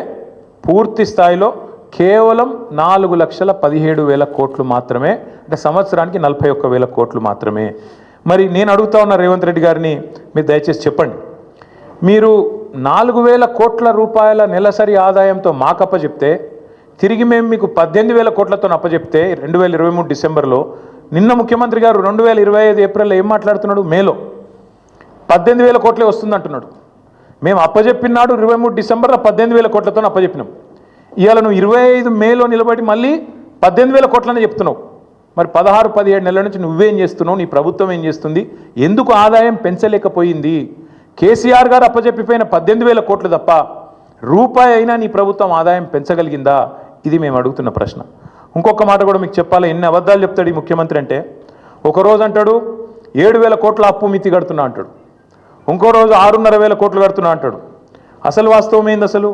పూర్తి స్థాయిలో కేవలం 4,17,000 కోట్లు మాత్రమే. అంటే సంవత్సరానికి 41,000 కోట్లు మాత్రమే. మరి నేను అడుగుతా ఉన్న రేవంత్ రెడ్డి గారిని, మీరు దయచేసి చెప్పండి, మీరు 4,000 కోట్ల రూపాయల నెలసరి ఆదాయంతో మాకు అప్పచెప్తే, తిరిగి మేము మీకు 18,000 కోట్లతో అప్పచెప్తే 2023 డిసెంబర్లో, నిన్న ముఖ్యమంత్రి గారు 2025 ఏప్రిల్లో ఏం మాట్లాడుతున్నాడు? మేలో 18,000 కోట్లే వస్తుంది అంటున్నాడు. మేము అప్పచెప్పినాడు 23 డిసెంబర్లో 18,000 కోట్లతో అప్పచెప్పినాం. ఇవాళ నువ్వు 25 మేలో నిలబడి మళ్ళీ 18,000 కోట్లనే చెప్తున్నావు. మరి 16-17 నెలల నుంచి నువ్వేం చేస్తున్నావు, నీ ప్రభుత్వం ఏం చేస్తుంది, ఎందుకు ఆదాయం పెంచలేకపోయింది? కేసీఆర్ గారు అప్పచెప్పిపోయిన 18,000 కోట్లు తప్ప రూపాయి అయినా నీ ప్రభుత్వం ఆదాయం పెంచగలిగిందా? ఇది మేము అడుగుతున్న ప్రశ్న. ఇంకొక మాట కూడా మీకు చెప్పాలి, ఎన్ని అబద్ధాలు చెప్తాడు ఈ ముఖ్యమంత్రి అంటే, ఒకరోజు అంటాడు 7,000 కోట్ల అప్పు మితి కడుతున్నా అంటాడు, ఇంకో రోజు 6,500 కోట్లు కడుతున్నా అంటాడు. అసలు వాస్తవం ఏంది? అసలు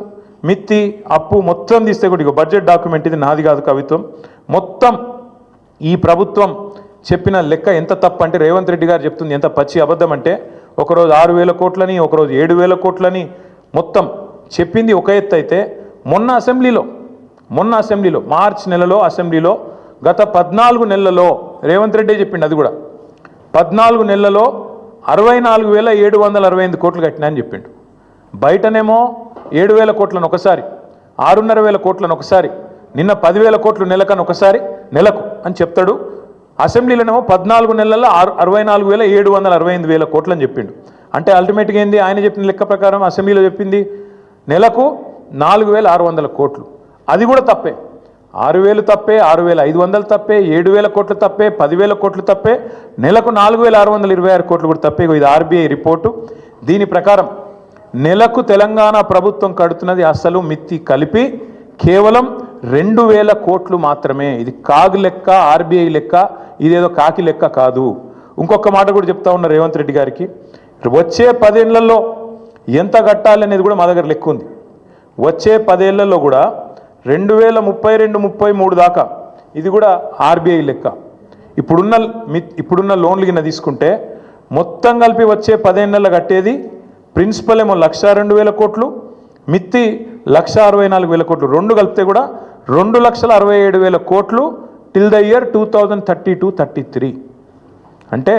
మిత్తి అప్పు మొత్తం తీస్తే కూడా ఇక బడ్జెట్ డాక్యుమెంట్ ఇది, నాది కాదు కవిత్వం, మొత్తం ఈ ప్రభుత్వం చెప్పిన లెక్క ఎంత తప్పు అంటే రేవంత్ రెడ్డి గారు చెప్తుంది ఎంత పచ్చి అబద్ధం అంటే ఒకరోజు 6,000 కోట్లని, ఒకరోజు 7,000 కోట్లని మొత్తం చెప్పింది ఒక ఎత్తు అయితే మొన్న అసెంబ్లీలో మార్చి నెలలో అసెంబ్లీలో గత 14 నెలలలో రేవంత్ రెడ్డి చెప్పిండు, అది కూడా 14 నెలలలో 64,768 కోట్లు కట్టినా అని చెప్పిండు. బయటనేమో 7,000 కోట్లను ఒకసారి, 6,500 కోట్లను ఒకసారి, నిన్న 10,000 కోట్లు నెలకు అని చెప్తాడు. అసెంబ్లీలోనేమో 14 నెలల్లో 64,768 కోట్లు అని చెప్పిండు. అంటే అల్టిమేట్గా ఏంది? ఆయన చెప్పిన లెక్క ప్రకారం అసెంబ్లీలో చెప్పింది నెలకు 4,600 కోట్లు. అది కూడా తప్పే. 6,000 తప్పే, 6,500 తప్పే, 7,000 కోట్లు తప్పే, 10,000 కోట్లు తప్పే, నెలకు 4,626 కోట్లు కూడా తప్పే. ఇది ఆర్బీఐ రిపోర్టు. దీని ప్రకారం నెలకు తెలంగాణ ప్రభుత్వం కడుతున్నది అసలు మిత్తి కలిపి కేవలం 2,000 కోట్లు మాత్రమే. ఇది కాగు లెక్క, ఆర్బీఐ లెక్క, ఇదేదో కాకి లెక్క కాదు. ఇంకొక మాట కూడా చెప్తా ఉన్నా రేవంత్ రెడ్డి గారికి, వచ్చే 10 ఏళ్లలో ఎంత కట్టాలి అనేది కూడా మా దగ్గర లెక్క ఉంది. వచ్చే 10 ఏళ్లలో కూడా 2032-33 దాకా ఇది కూడా ఆర్బీఐ లెక్క. ఇప్పుడున్న లోన్లు కింద తీసుకుంటే మొత్తం కలిపి వచ్చే 10 ఏళ్లలో కట్టేది ప్రిన్సిపల్ ఏమో 1,02,000 కోట్లు, మిత్తి 1,64,000 కోట్లు, రెండు కలిపితే కూడా 2,67,000 కోట్లు టిల్ ద ఇయర్ 2032-33. అంటే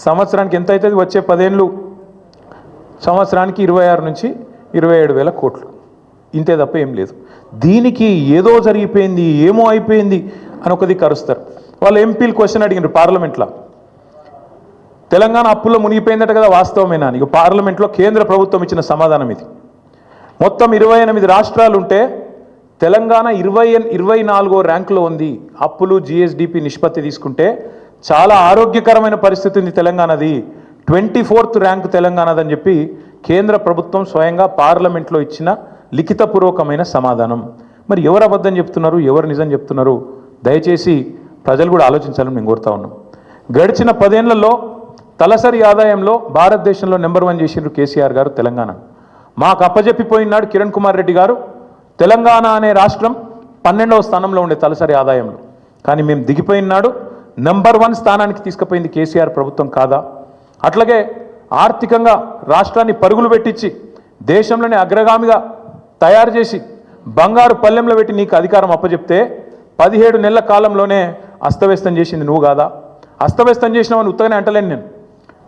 సంవత్సరానికి ఎంత అవుతుంది? వచ్చే 10 ఏళ్ళు సంవత్సరానికి 26,000-27,000 కోట్లు, ఇంతే తప్ప ఏం లేదు. దీనికి ఏదో జరిగిపోయింది, ఏమో అయిపోయింది అని ఒకది కరుస్తారు. వాళ్ళు ఎంపీలు క్వశ్చన్ అడిగినారు పార్లమెంట్లో, తెలంగాణ అప్పుల్లో మునిగిపోయిందట కదా, వాస్తవమేనా? ఇక పార్లమెంట్లో కేంద్ర ప్రభుత్వం ఇచ్చిన సమాధానం ఇది. మొత్తం 28 రాష్ట్రాలు ఉంటే తెలంగాణ 24వ ర్యాంకులో ఉంది. అప్పులు జిఎస్డిపి నిష్పత్తి తీసుకుంటే చాలా ఆరోగ్యకరమైన పరిస్థితి ఉంది తెలంగాణది. 24th ర్యాంకు తెలంగాణదని చెప్పి కేంద్ర ప్రభుత్వం స్వయంగా పార్లమెంట్లో ఇచ్చిన లిఖితపూర్వకమైన సమాధానం. మరి ఎవరు అబద్ధం చెప్తున్నారు, ఎవరు నిజం చెప్తున్నారు? దయచేసి ప్రజలు కూడా ఆలోచించాలని మేము కోరుతా ఉన్నాం. గడిచిన 10 ఏళ్లలో తలసరి ఆదాయంలో భారతదేశంలో నెంబర్ 1 చేసిండ్రు కేసీఆర్ గారు తెలంగాణ. మాకు అప్పజెప్పిపోయినాడు కిరణ్ కుమార్ రెడ్డి గారు. తెలంగాణ అనే రాష్ట్రం 12వ స్థానంలో ఉండే తలసరి ఆదాయంలో, కానీ మేము దిగిపోయినాడు నెంబర్ 1 స్థానానికి తీసుకుపోయింది కేసీఆర్ ప్రభుత్వం కాదా? అట్లాగే ఆర్థికంగా రాష్ట్రాన్ని పరుగులు పెట్టించి దేశంలోనే అగ్రగామిగా తయారు చేసి బంగారు పల్లెంలో పెట్టి నీకు అధికారం అప్పచెప్తే 17 నెలల కాలంలోనే అస్తవ్యస్తం చేసింది నువ్వు కాదా? అస్తవ్యస్తం చేసినావని ఉత్తగానే అంటలేను నేను.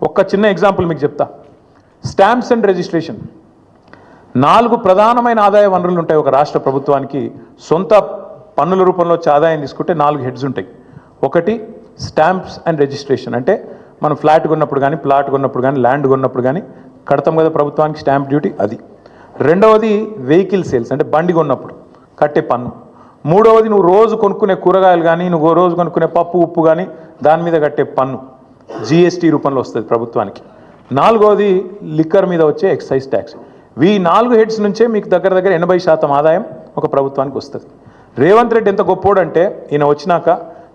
ఒక్క చిన్న ఎగ్జాంపుల్ మీకు చెప్తా. స్టాంప్స్ అండ్ రిజిస్ట్రేషన్ 4 ప్రధానమైన ఆదాయ వనరులు ఉంటాయి ఒక రాష్ట్ర ప్రభుత్వానికి. సొంత పన్నుల రూపంలో వచ్చే ఆదాయం తీసుకుంటే 4 హెడ్స్ ఉంటాయి. ఒకటి స్టాంప్స్ అండ్ రిజిస్ట్రేషన్, అంటే మనం ఫ్లాట్ కొన్నప్పుడు కానీ, ప్లాట్ కొన్నప్పుడు కానీ, ల్యాండ్ కొన్నప్పుడు కానీ కడతాం కదా ప్రభుత్వానికి స్టాంప్ డ్యూటీ, అది. రెండవది వెహికల్ సేల్స్, అంటే బండి కొన్నప్పుడు కట్టే పన్ను. మూడవది నువ్వు రోజు కొనుక్కునే కూరగాయలు కానీ, నువ్వు రోజు కొనుక్కునే పప్పు ఉప్పు కానీ దాని మీద కట్టే పన్ను జిఎస్టీ రూపంలో వస్తుంది ప్రభుత్వానికి. నాలుగవది లిక్కర్ మీద వచ్చే ఎక్సైజ్ ట్యాక్స్. ఈ 4 హెడ్స్ నుంచే మీకు దగ్గర 80% ఆదాయం ఒక ప్రభుత్వానికి వస్తుంది. రేవంత్ రెడ్డి ఎంత గొప్పోడంటే ఈయన వచ్చినాక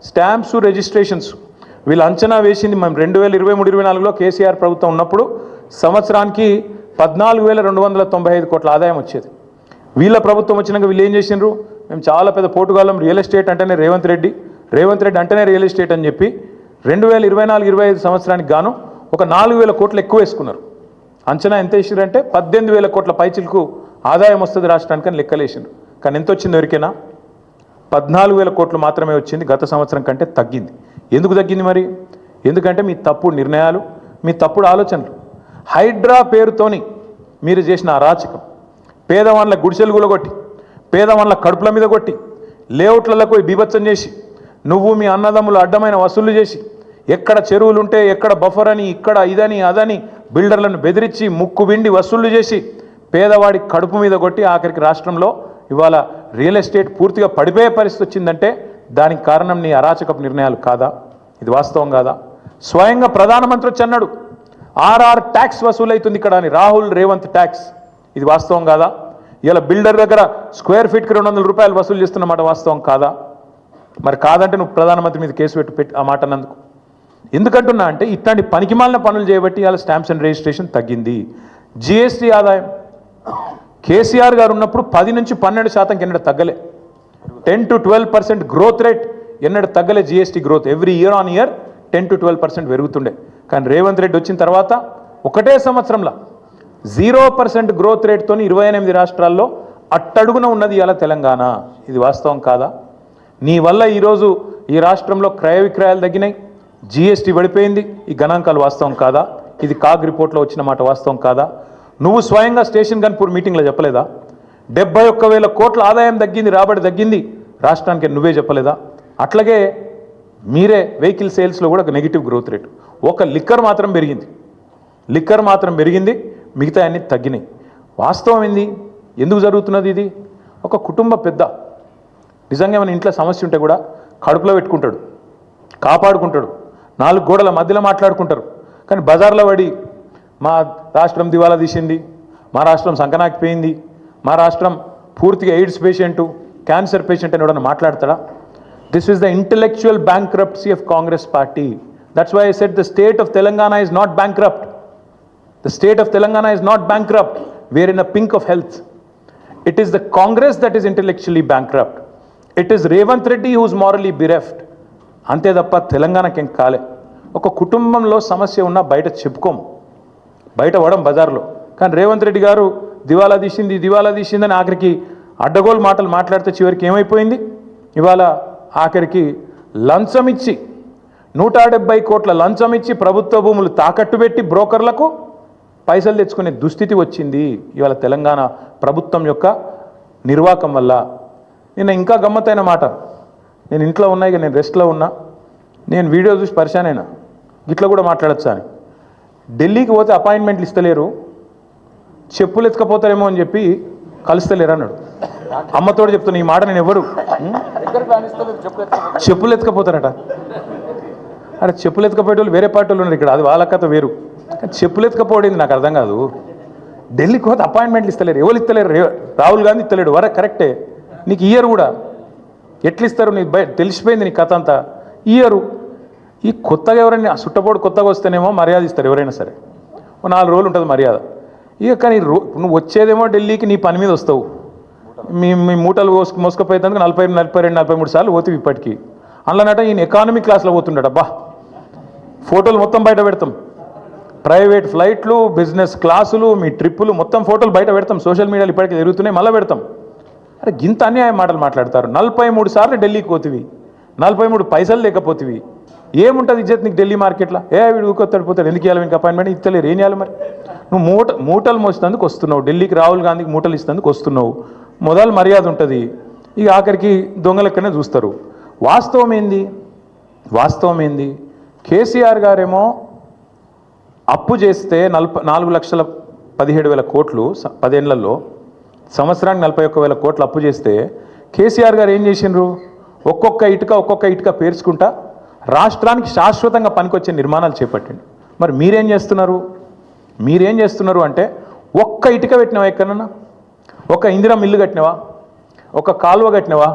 స్టాంప్స్ రిజిస్ట్రేషన్స్ వీళ్ళు అంచనా వేసింది మేము 2023-24లో కేసీఆర్ ప్రభుత్వం ఉన్నప్పుడు సంవత్సరానికి 14,295 కోట్ల ఆదాయం వచ్చేది. వీళ్ళ ప్రభుత్వం వచ్చినాక వీళ్ళు ఏం చేసిండ్రు? మేము చాలా పెద్ద పోటుగాళ్ళం, రియల్ ఎస్టేట్ అంటేనే రేవంత్ రెడ్డి అంటేనే రియల్ ఎస్టేట్ అని చెప్పి 2024-25 సంవత్సరానికి గాను ఒక 4,000 కోట్లు ఎక్కువ వేసుకున్నారు. అంచనా ఎంత వేసారంటే 18,000 కోట్ల పైచిలకు ఆదాయం వస్తుంది రాష్ట్రానికి అని లెక్కలేసిండ్రు. కానీ ఎంత వచ్చింది ఎవరికైనా? 14,000 కోట్లు మాత్రమే వచ్చింది. గత సంవత్సరం కంటే తగ్గింది. ఎందుకు తగ్గింది మరి? ఎందుకంటే మీ తప్పుడు నిర్ణయాలు, మీ తప్పుడు ఆలోచనలు. హైడ్రా పేరుతోని మీరు చేసిన అరాచకం, పేదవాళ్ళ గుడిసెలు గులగొట్టి, పేదవాళ్ళ కడుపుల మీద కొట్టి, లేఅవుట్లకు బీభత్సం చేసి, నువ్వు మీ అన్నదమ్ములు అడ్డమైన వసూళ్లు చేసి, ఎక్కడ చెరువులు ఉంటే ఎక్కడ బఫర్ అని, ఇక్కడ ఇదని అదని బిల్డర్లను బెదిరించి ముక్కు విండి వసూళ్లు చేసి పేదవాడి కడుపు మీద కొట్టి ఆఖరికి రాష్ట్రంలో ఇవాళ రియల్ ఎస్టేట్ పూర్తిగా పడిపోయే పరిస్థితి వచ్చిందంటే దానికి కారణం నీ అరాచకపు నిర్ణయాలు కాదా? ఇది వాస్తవం కాదా? స్వయంగా ప్రధానమంత్రి వచ్చి అన్నాడు ఆర్ఆర్ ట్యాక్స్ వసూలవుతుంది ఇక్కడ అని, రాహుల్ రేవంత్ ట్యాక్స్. ఇది వాస్తవం కాదా? ఇలా బిల్డర్ దగ్గర స్క్వేర్ ఫీట్కి 200 రూపాయలు వసూలు చేస్తున్నమాట వాస్తవం కాదా? మరి కాదంటే నువ్వు ప్రధానమంత్రి మీద కేసు పెట్టి ఆ మాట అన్నందుకు ఎందుకంటున్నా అంటే ఇట్లాంటి పనికిమాలిన పనులు చేయబట్టి ఇవాళ స్టాంప్స్ అండ్ రిజిస్ట్రేషన్ తగ్గింది. జిఎస్టీ ఆదాయం కేసీఆర్ గారు ఉన్నప్పుడు 10 నుంచి 12% ఎన్నడ తగ్గలే. 10 to 12% గ్రోత్ రేట్ ఎన్నడ తగ్గలే. GST growth every year on year 10 to 12% పెరుగుతుండే. కానీ రేవంత్ రెడ్డి వచ్చిన తర్వాత ఒకటే సంవత్సరంలో 0% గ్రోత్ రేట్తో 28 రాష్ట్రాల్లో అట్టడుగున ఉన్నది ఇవాళ తెలంగాణ. ఇది వాస్తవం కాదా? నీ వల్ల ఈరోజు ఈ రాష్ట్రంలో క్రయ విక్రయాలు తగ్గినాయి, జిఎస్టీ పడిపోయింది. ఈ గణాంకాలు వాస్తవం కాదా? ఇది కాగ్ రిపోర్ట్లో వచ్చిన మాట వాస్తవం కాదా? నువ్వు స్వయంగా స్టేషన్ గన్పూర్ మీటింగ్లో చెప్పలేదా? 71,000 కోట్ల ఆదాయం తగ్గింది, రాబడి తగ్గింది రాష్ట్రానికి, నువ్వే చెప్పలేదా? అట్లాగే మీరే వెహికల్ సేల్స్లో కూడా నెగిటివ్ గ్రోత్ రేట్. ఒక లిక్కర్ మాత్రం పెరిగింది, మిగతా అన్ని తగ్గినాయి. వాస్తవం ఏంది? ఎందుకు జరుగుతున్నది ఇది? ఒక కుటుంబ పెద్ద నిజంగా మన ఇంట్లో సమస్య ఉంటే కూడా కడుపులో పెట్టుకుంటాడు, కాపాడుకుంటాడు, 4 గోడల మధ్యలో మాట్లాడుకుంటారు. కానీ బజార్లో పడి మా రాష్ట్రం దివాలా తీసింది, మా రాష్ట్రం సంకనాకిపోయింది, మా రాష్ట్రం పూర్తిగా ఎయిడ్స్ పేషెంటు, క్యాన్సర్ పేషెంట్ అని ఎవడన్నా మాట్లాడతాడా? This is the intellectual bankruptcy of Congress party. That's why I said the state of Telangana is not bankrupt. The state of Telangana is not bankrupt. We are in a pink of health. It is the Congress that is intellectually bankrupt. It is Revanth Reddy who is morally bereft. అంతే తప్ప తెలంగాణకి ఏం కాలే. ఒక కుటుంబంలో సమస్య ఉన్నా బయట చెప్పుకోము, బయట పడం బజార్లో. కానీ రేవంత్ రెడ్డి గారు దివాలా తీసిందని ఆఖరికి అడ్డగోలు మాటలు మాట్లాడితే చివరికి ఏమైపోయింది? ఇవాళ ఆఖరికి లంచం ఇచ్చి 170 కోట్ల లంచం ఇచ్చి ప్రభుత్వ భూములు తాకట్టు పెట్టి బ్రోకర్లకు పైసలు తెచ్చుకునే దుస్థితి వచ్చింది ఇవాళ తెలంగాణ ప్రభుత్వం యొక్క నిర్వాకం వల్ల. నేను ఇంకా గమ్మత్తైన మాట, నేను ఇంట్లో ఉన్నా, ఇక నేను రెస్ట్లో ఉన్నా, నేను వీడియో చూసి పరిశాన్ అయినా, ఇట్లా కూడా మాట్లాడచ్చా అని. ఢిల్లీకి పోతే అపాయింట్మెంట్లు ఇస్తలేరు, చెప్పులు ఎత్తుకపోతారేమో అని చెప్పి కలుస్తలేరు అన్నాడు. అమ్మతోడు చెప్తున్నా ఈ మాట, నేను ఎవరు చెప్పులు ఎత్తుకపోతారట. అరే చెప్పులు ఎత్తుకపోయేటోళ్ళు వేరే పార్టీ వాళ్ళు ఉన్నారు ఇక్కడ, అది వాళ్ళ కథ వేరు. చెప్పులు ఎత్తుకపోయింది నాకు అర్థం కాదు. ఢిల్లీకి పోతే అపాయింట్మెంట్లు ఇస్తలేరు, ఎవరు ఇస్తలేరు? రాహుల్ గాంధీ ఇస్తలేడు. వర కరెక్టే, నీకు ఇయర్ కూడా ఎట్లా ఇస్తారు? నీకు తెలిసిపోయింది నీ కథ అంతా. ఇయరు ఈ కొత్తగా ఎవరైనా సుట్టపోడు కొత్తగా వస్తేనేమో మర్యాద ఇస్తారు ఎవరైనా సరే, 4 రోజులు ఉంటుంది మర్యాద. ఇక కానీ నువ్వు వచ్చేదేమో ఢిల్లీకి నీ పని మీద వస్తావు, మీ మూటలు మోసుకపోయేందుకు 40, 42, 43 సార్లు పోతావు ఇప్పటికీ. అందులోనట ఈయన ఎకానమీ క్లాస్లో పోతుండట. బా ఫోటోలు మొత్తం బయట పెడతాం, ప్రైవేట్ ఫ్లైట్లు, బిజినెస్ క్లాసులు, మీ ట్రిప్పులు మొత్తం ఫోటోలు బయట పెడతాం, సోషల్ మీడియాలో ఇప్పటికీ తిరుగుతున్నాయి, మళ్ళీ పెడతాం. అరే గింత అన్యాయం మాటలు మాట్లాడతారు. 43 సార్లు ఢిల్లీకి పోతివి, 43 పైసలు లేకపోతివి, ఏముంటుంది ఇజ్జత్ నీకు ఢిల్లీ మార్కెట్లో? వీడు ఊకొత్తాడు పోతాడు, ఎందుకు ఇవ్వాలి మీకు అపాయింట్మెంట్? ఇస్తలేరు, ఏం చేయాలి మరి? నువ్వు మూటలు మోసేందుకు వస్తున్నావు ఢిల్లీకి, రాహుల్ గాంధీకి మూటలు ఇస్తేందుకు వస్తున్నావు, మొదలు మర్యాద ఉంటుంది. ఇక ఆఖరికి దొంగలెక్కనే చూస్తారు. వాస్తవం ఏంది? కేసీఆర్ గారేమో అప్పు చేస్తే 4,17,000 కోట్లు 10 ఏళ్లలో, సంవత్సరానికి 41,000 కోట్లు అప్పు చేస్తే కేసీఆర్ గారు ఏం చేసిండ్రు? ఒక్కొక్క ఇటుక పేర్చుకుంటా రాష్ట్రానికి శాశ్వతంగా పనికొచ్చే నిర్మాణాలు చేపట్టిండు. మరి మీరేం చేస్తున్నారు అంటే, ఒక్క ఇటుక పెట్టినవా ఎక్కడన్నా? ఒక ఇందిరా మిల్లు కట్టినవా? ఒక కాలువ కట్టినవా?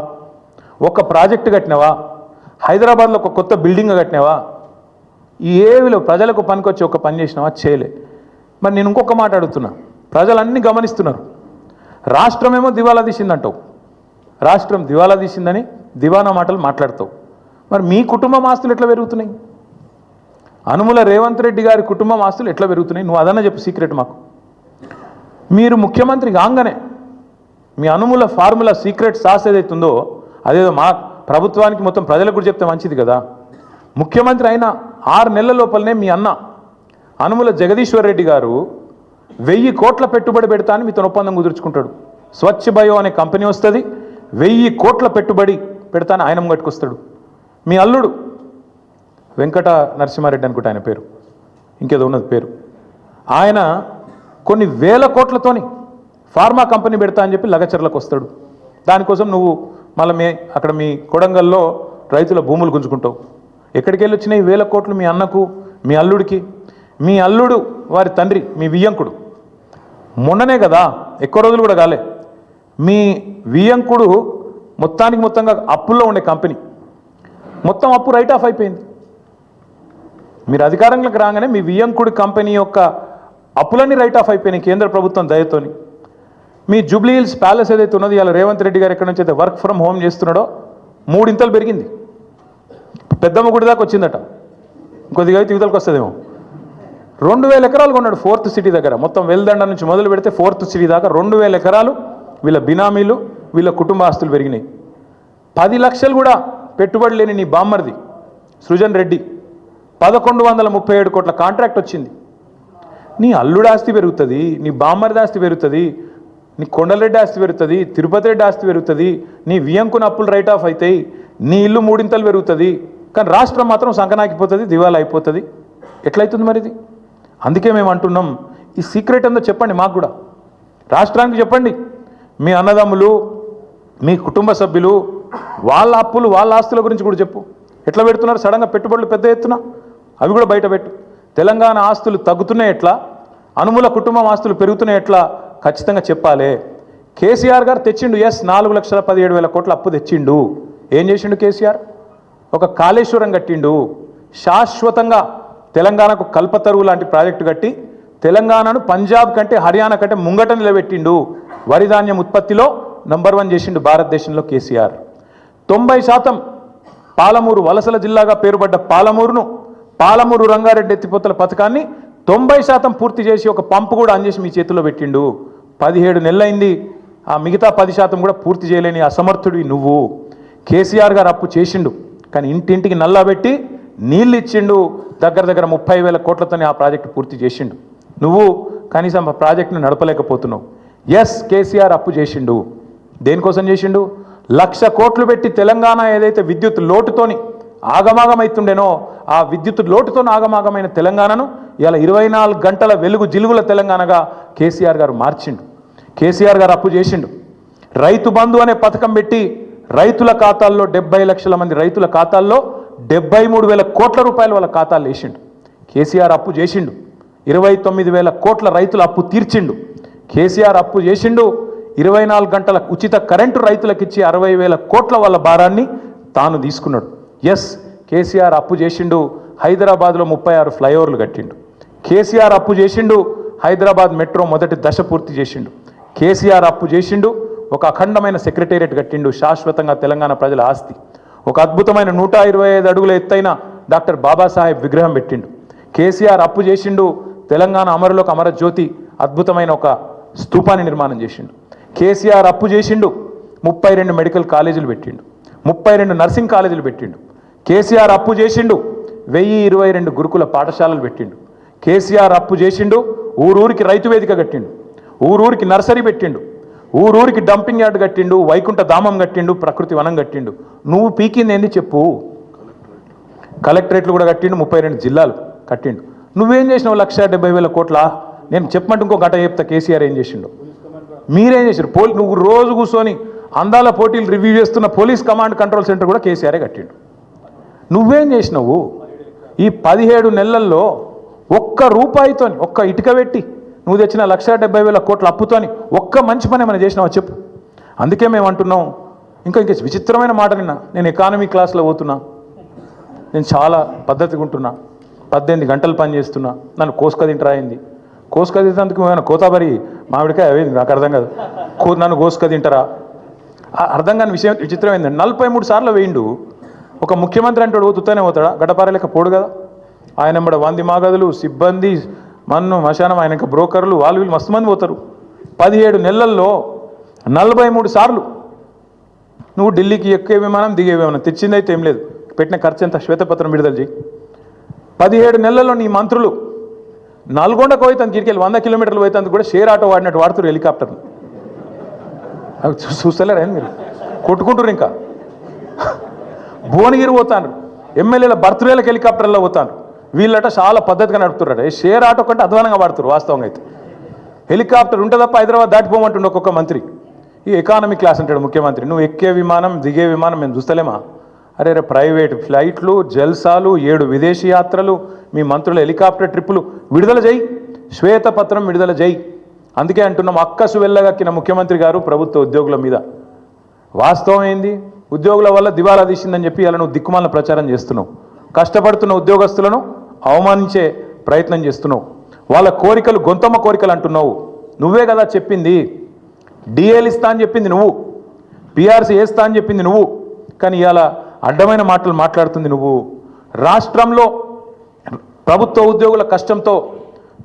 ఒక ప్రాజెక్టు కట్టినవా? హైదరాబాద్లో ఒక కొత్త బిల్డింగ్ కట్టినవా? ఏవిలో ప్రజలకు పనికొచ్చి ఒక పని చేసినావా? చేయలే. మరి నేను ఇంకొక మాట అడుగుతున్నా, ప్రజలన్నీ గమనిస్తున్నారు. రాష్ట్రమేమో దివాలా తీసిందంటావు, రాష్ట్రం దివాలా తీసిందని దివానా మాటలు మాట్లాడతావు. మరి మీ కుటుంబం ఆస్తులు ఎట్లా పెరుగుతున్నాయి? అనుముల రేవంత్ రెడ్డి గారి కుటుంబం ఆస్తులు ఎట్లా పెరుగుతున్నాయి? నువ్వు అదన్నా చెప్పు సీక్రెట్ మాకు. మీరు ముఖ్యమంత్రి కాగానే మీ అనుముల ఫార్ములా సీక్రెట్ సాస్ ఏదైతుందో అదేదో మా ప్రభుత్వానికి మొత్తం ప్రజలకు కూడా చెప్తే మంచిది కదా. ముఖ్యమంత్రి అయిన 6 నెలల లోపలనే మీ అన్న అనుముల జగదీశ్వర్ రెడ్డి గారు 1000 కోట్ల పెట్టుబడి పెడతా అని మీతో ఒప్పందం కుదుర్చుకుంటాడు. స్వచ్ఛ బయో అనే కంపెనీ వస్తుంది, 1000 కోట్ల పెట్టుబడి పెడతాను ఆయన కట్టుకొస్తాడు. మీ అల్లుడు వెంకట నరసింహారెడ్డి అనుకుంటా ఆయన పేరు, ఇంకేదో ఉన్నది పేరు, ఆయన కొన్ని వేల కోట్లతోని ఫార్మా కంపెనీ పెడతా అని చెప్పి లగచర్లకు వస్తాడు. దానికోసం నువ్వు మళ్ళీ అక్కడ మీ కొడంగల్లో రైతుల భూములు గుంజుకుంటావు. ఎక్కడికి వెళ్ళి వచ్చినాయి 1000 కోట్లు? మీ అన్నకు, మీ అల్లుడికి. మీ అల్లుడు వారి తండ్రి మీ వియ్యంకుడు మొన్ననే కదా, ఎక్కువ రోజులు కూడా కాలే, మీ వియ్యంకుడు మొత్తంగా అప్పుల్లో ఉండే కంపెనీ మొత్తం అప్పు రైట్ ఆఫ్ అయిపోయింది. మీరు అధికారంలోకి రాగానే మీ వియ్యంకుడి కంపెనీ యొక్క అప్పులన్నీ రైట్ ఆఫ్ అయిపోయినాయి కేంద్ర ప్రభుత్వం దయతోని. మీ జూబ్లీ హిల్స్ ప్యాలెస్ ఏదైతే ఉన్నదో ఇలా రేవంత్ రెడ్డి గారు ఎక్కడి నుంచి అయితే వర్క్ ఫ్రమ్ హోమ్ చేస్తున్నాడో 3 ఇంతలు పెరిగింది. పెద్దమ్మ గుడి దాకా వచ్చిందట, కొద్దిగా అయితే యువతలకు వస్తుందేమో. 2000 ఎకరాలు కొన్నాడు 4th సిటీ దగ్గర. మొత్తం వెల్దండ నుంచి మొదలు పెడితే 4th సిటీ దాకా 2000 ఎకరాలు వీళ్ళ బినామీలు, వీళ్ళ కుటుంబ ఆస్తులు పెరిగినాయి. 10 లక్షలు కూడా పెట్టుబడి లేని నీ బామ్మర్ది సృజన్ రెడ్డి 1137 కోట్ల కాంట్రాక్ట్ వచ్చింది. నీ అల్లుడు ఆస్తి పెరుగుతుంది, నీ బామ్మర్ది ఆస్తి పెరుగుతుంది, నీ కొండలరెడ్డి ఆస్తి పెరుగుతుంది, తిరుపతి రెడ్డి ఆస్తి పెరుగుతుంది, నీ వియంకున అప్పులు రైట్ ఆఫ్ అవుతాయి, నీ ఇల్లు 3 ఇంతలు పెరుగుతుంది. కానీ రాష్ట్రం మాత్రం సంకనాకిపోతుంది, దివాలా అయిపోతుంది. ఎట్లయితుంది మరి ఇది? అందుకే మేము అంటున్నాం, ఈ సీక్రెట్ అంతా చెప్పండి మాకు కూడా, రాష్ట్రానికి చెప్పండి. మీ అన్నదమ్ములు, మీ కుటుంబ సభ్యులు, వాళ్ళ అప్పులు, వాళ్ళ ఆస్తుల గురించి కూడా చెప్పు. ఎట్లా పెడుతున్నారు సడన్గా పెట్టుబడులు పెద్ద ఎత్తున, అవి కూడా బయట పెట్టు. తెలంగాణ ఆస్తులు తగ్గుతున్నాయి ఎట్లా, అనుమూల కుటుంబం ఆస్తులు పెరుగుతున్నాయి ఎట్లా ఖచ్చితంగా చెప్పాలి. కేసీఆర్ గారు తెచ్చిండు, 4,17,000 కోట్ల అప్పు తెచ్చిండు. ఏం చేసిండు కేసీఆర్? ఒక కాళేశ్వరం కట్టిండు, శాశ్వతంగా తెలంగాణకు కల్పతరువు లాంటి ప్రాజెక్టు కట్టి తెలంగాణను పంజాబ్ కంటే హర్యానా కంటే ముంగట నిలబెట్టిండు. వరి ధాన్యం ఉత్పత్తిలో నంబర్ 1 చేసిండు భారతదేశంలో కేసీఆర్. 90% పాలమూరు వలసల జిల్లాగా పేరుపడ్డ పాలమూరు రంగారెడ్డి ఎత్తిపోతల పథకాన్ని 90% పూర్తి చేసి ఒక పంపు కూడా ఆన్ చేసి మీ చేతుల్లో పెట్టిండు. 17 నెలలైంది, ఆ మిగతా 10% కూడా పూర్తి చేయలేని అసమర్థుడివి నువ్వు. కేసీఆర్ గారు అప్పు చేసిండు, కానీ ఇంటింటికి నల్లా పెట్టి నీళ్ళు ఇచ్చిండు. దగ్గర 30,000 కోట్లతోనే ఆ ప్రాజెక్టు పూర్తి చేసిండు. నువ్వు కనీసం ఆ ప్రాజెక్టును నడపలేకపోతున్నావు. ఎస్, కేసీఆర్ అప్పు చేసిండు. దేనికోసం చేసిండు? 1,00,000 కోట్లు పెట్టి తెలంగాణ ఏదైతే విద్యుత్ లోటుతోని ఆగమాగమైతుండేనో ఆ విద్యుత్ లోటుతో ఆగమాగమైన తెలంగాణను ఇలా 24 గంటల వెలుగు జిలుగుల తెలంగాణగా కేసీఆర్ గారు మార్చిండు. కేసీఆర్ గారు అప్పు చేసిండు. రైతు బంధు అనే పథకం పెట్టి రైతుల ఖాతాల్లో 70 లక్షల మంది రైతుల ఖాతాల్లో 73,000 కోట్ల రూపాయలు వాళ్ళ ఖాతాలు వేసిండు. కేసీఆర్ అప్పు చేసిండు. 29,000 కోట్ల రైతుల అప్పు తీర్చిండు. కేసీఆర్ అప్పు చేసిండు. 24 గంటల ఉచిత కరెంటు రైతులకు ఇచ్చి 60,000 కోట్ల వాళ్ళ భారాన్ని తాను తీసుకున్నాడు. ఎస్, కేసీఆర్ అప్పు చేసిండు. హైదరాబాద్లో 36 ఫ్లైఓవర్లు కట్టిండు. కేసీఆర్ అప్పు చేసిండు. హైదరాబాద్ మెట్రో మొదటి దశ పూర్తి చేసిండు. కేసీఆర్ అప్పు చేసిండు. ఒక అఖండమైన సెక్రటేరియట్ కట్టిండు, శాశ్వతంగా తెలంగాణ ప్రజల ఆస్తి. ఒక అద్భుతమైన 125 అడుగుల ఎత్తైన డాక్టర్ బాబాసాహెబ్ విగ్రహం పెట్టిండు. కేసీఆర్ అప్పు చేసిండు. తెలంగాణ అమరులకు అమరజ్యోతి అద్భుతమైన ఒక స్తూపాన్ని నిర్మాణం చేసిండు. కేసీఆర్ అప్పు చేసిండు. 32 మెడికల్ కాలేజీలు పెట్టిండు. 32 నర్సింగ్ కాలేజీలు పెట్టిండు. కేసీఆర్ అప్పు చేసిండు. 1022 గురుకుల పాఠశాలలు పెట్టిండు. కేసీఆర్ అప్పు చేసిండు. ఊరూరికి రైతు వేదిక కట్టిండు. ఊరూరికి నర్సరీ పెట్టిండు. ఊరూరికి డంపింగ్ యార్డ్ కట్టిండు. వైకుంఠ ధామం కట్టిండు. ప్రకృతి వనం కట్టిండు. నువ్వు పీకింది ఏంది చెప్పు? కలెక్టరేట్లు కూడా కట్టిండు. 32 జిల్లాలు కట్టిండు. నువ్వేం చేసినావు? 1,70,000 కోట్ల. నేను చెప్పమంటే ఇంకో గంట చెప్తా కేసీఆర్ ఏం చేసిండు. మీరేం చేశారు? నువ్వు రోజు కూర్చొని అందాల పోటీలు రివ్యూ చేస్తున్న పోలీస్ కమాండ్ కంట్రోల్ సెంటర్ కూడా కేసీఆరే కట్టిండు. నువ్వేం చేసినావు? ఈ 17 నెలల్లో ఒక్క రూపాయితో, ఒక్క ఇటుక పెట్టి నువ్వు తెచ్చిన 1,70,000 కోట్ల అప్పుతోని ఒక్క మంచి పని ఏమైనా చేసినావా చెప్పు. అందుకే మేము అంటున్నాం. ఇంకా విచిత్రమైన మాట నిన్న నేను ఎకానమీ క్లాస్లో పోతున్నా. నేను చాలా పద్ధతిగా ఉంటున్నా. 18 గంటలు పని చేస్తున్నా. నన్ను కోసుక తింటరా అయింది. కోసుక తింటేందుకు ఏమైనా కోతాబరి మామిడికాయ అవేది నాకు అర్థం కాదు. నన్ను కోసుక తింటారా అర్థం కాని విషయం. విచిత్రం ఏంటంటే 43 సార్లు వేయిండు. ఒక ముఖ్యమంత్రి అంటాడు పోతుతానే పోతాడా? గడ్డపారలేక పోడు కదా. ఆయన ఎంబడ 100 మాగదులు, సిబ్బంది, మన్ను మశానం, ఆయన ఇంకా బ్రోకర్లు, వాళ్ళు వీళ్ళు మస్తు మంది పోతారు. 17 నెలల్లో 43 సార్లు నువ్వు ఢిల్లీకి ఎక్కే విమానం, దిగే విమానం, తెచ్చిందైతే ఏం లేదు. పెట్టిన ఖర్చు ఎంత? శ్వేతపత్రం విడుదల చేయి. 17 నెలల్లో నీ మంత్రులు నల్గొండకు పోయితే కిరికెళ్ళి 100 కిలోమీటర్లు పోయితే కూడా షేర్ ఆటో వాడినట్టు వాడుతారు హెలికాప్టర్ని. అవి చూస్తలేరా మీరు? కొట్టుకుంటారు. ఇంకా భువనగిరి పోతాను, ఎమ్మెల్యేల బర్త్డేలకు హెలికాప్టర్లో పోతాను. వీళ్ళట చాలా పద్ధతిగా నడుపుతున్నారట. షేర్ ఆటో కంటే అధ్వానంగా వాడుతారు వాస్తవంగా అయితే. హెలికాప్టర్ ఉంటే తప్ప హైదరాబాద్ దాటిపోమంటుండే ఒక్కొక్క మంత్రి. ఈ ఎకానమీ క్లాస్ అంటాడు ముఖ్యమంత్రి. నువ్వు ఎక్కే విమానం, దిగే విమానం మేము చూస్తలేమా? అరే ప్రైవేట్ ఫ్లైట్లు, జల్సాలు, 7 విదేశీ యాత్రలు, మీ మంత్రుల హెలికాప్టర్ ట్రిప్పులు విడుదల చేయి. శ్వేతపత్రం విడుదల చేయి. అందుకే అంటున్నాం, అక్కసు వెళ్ళగక్కిన ముఖ్యమంత్రి గారు ప్రభుత్వ ఉద్యోగుల మీద. వాస్తవం ఏంది? ఉద్యోగుల వల్ల దివాలా తీసిందని చెప్పి అలా నువ్వు దిక్కుమాల ప్రచారం చేస్తున్నావు. కష్టపడుతున్న ఉద్యోగస్తులను అవమానించే ప్రయత్నం చేస్తున్నావు. వాళ్ళ కోరికలు గొంతమ్మ కోరికలు అంటున్నావు. నువ్వే కదా చెప్పింది. డిఏలు ఇస్తా అని చెప్పింది నువ్వు, పిఆర్సీ వేస్తా అని చెప్పింది నువ్వు. కానీ ఇవాళ అడ్డమైన మాటలు మాట్లాడుతుంది నువ్వు. రాష్ట్రంలో ప్రభుత్వ ఉద్యోగుల కష్టంతో,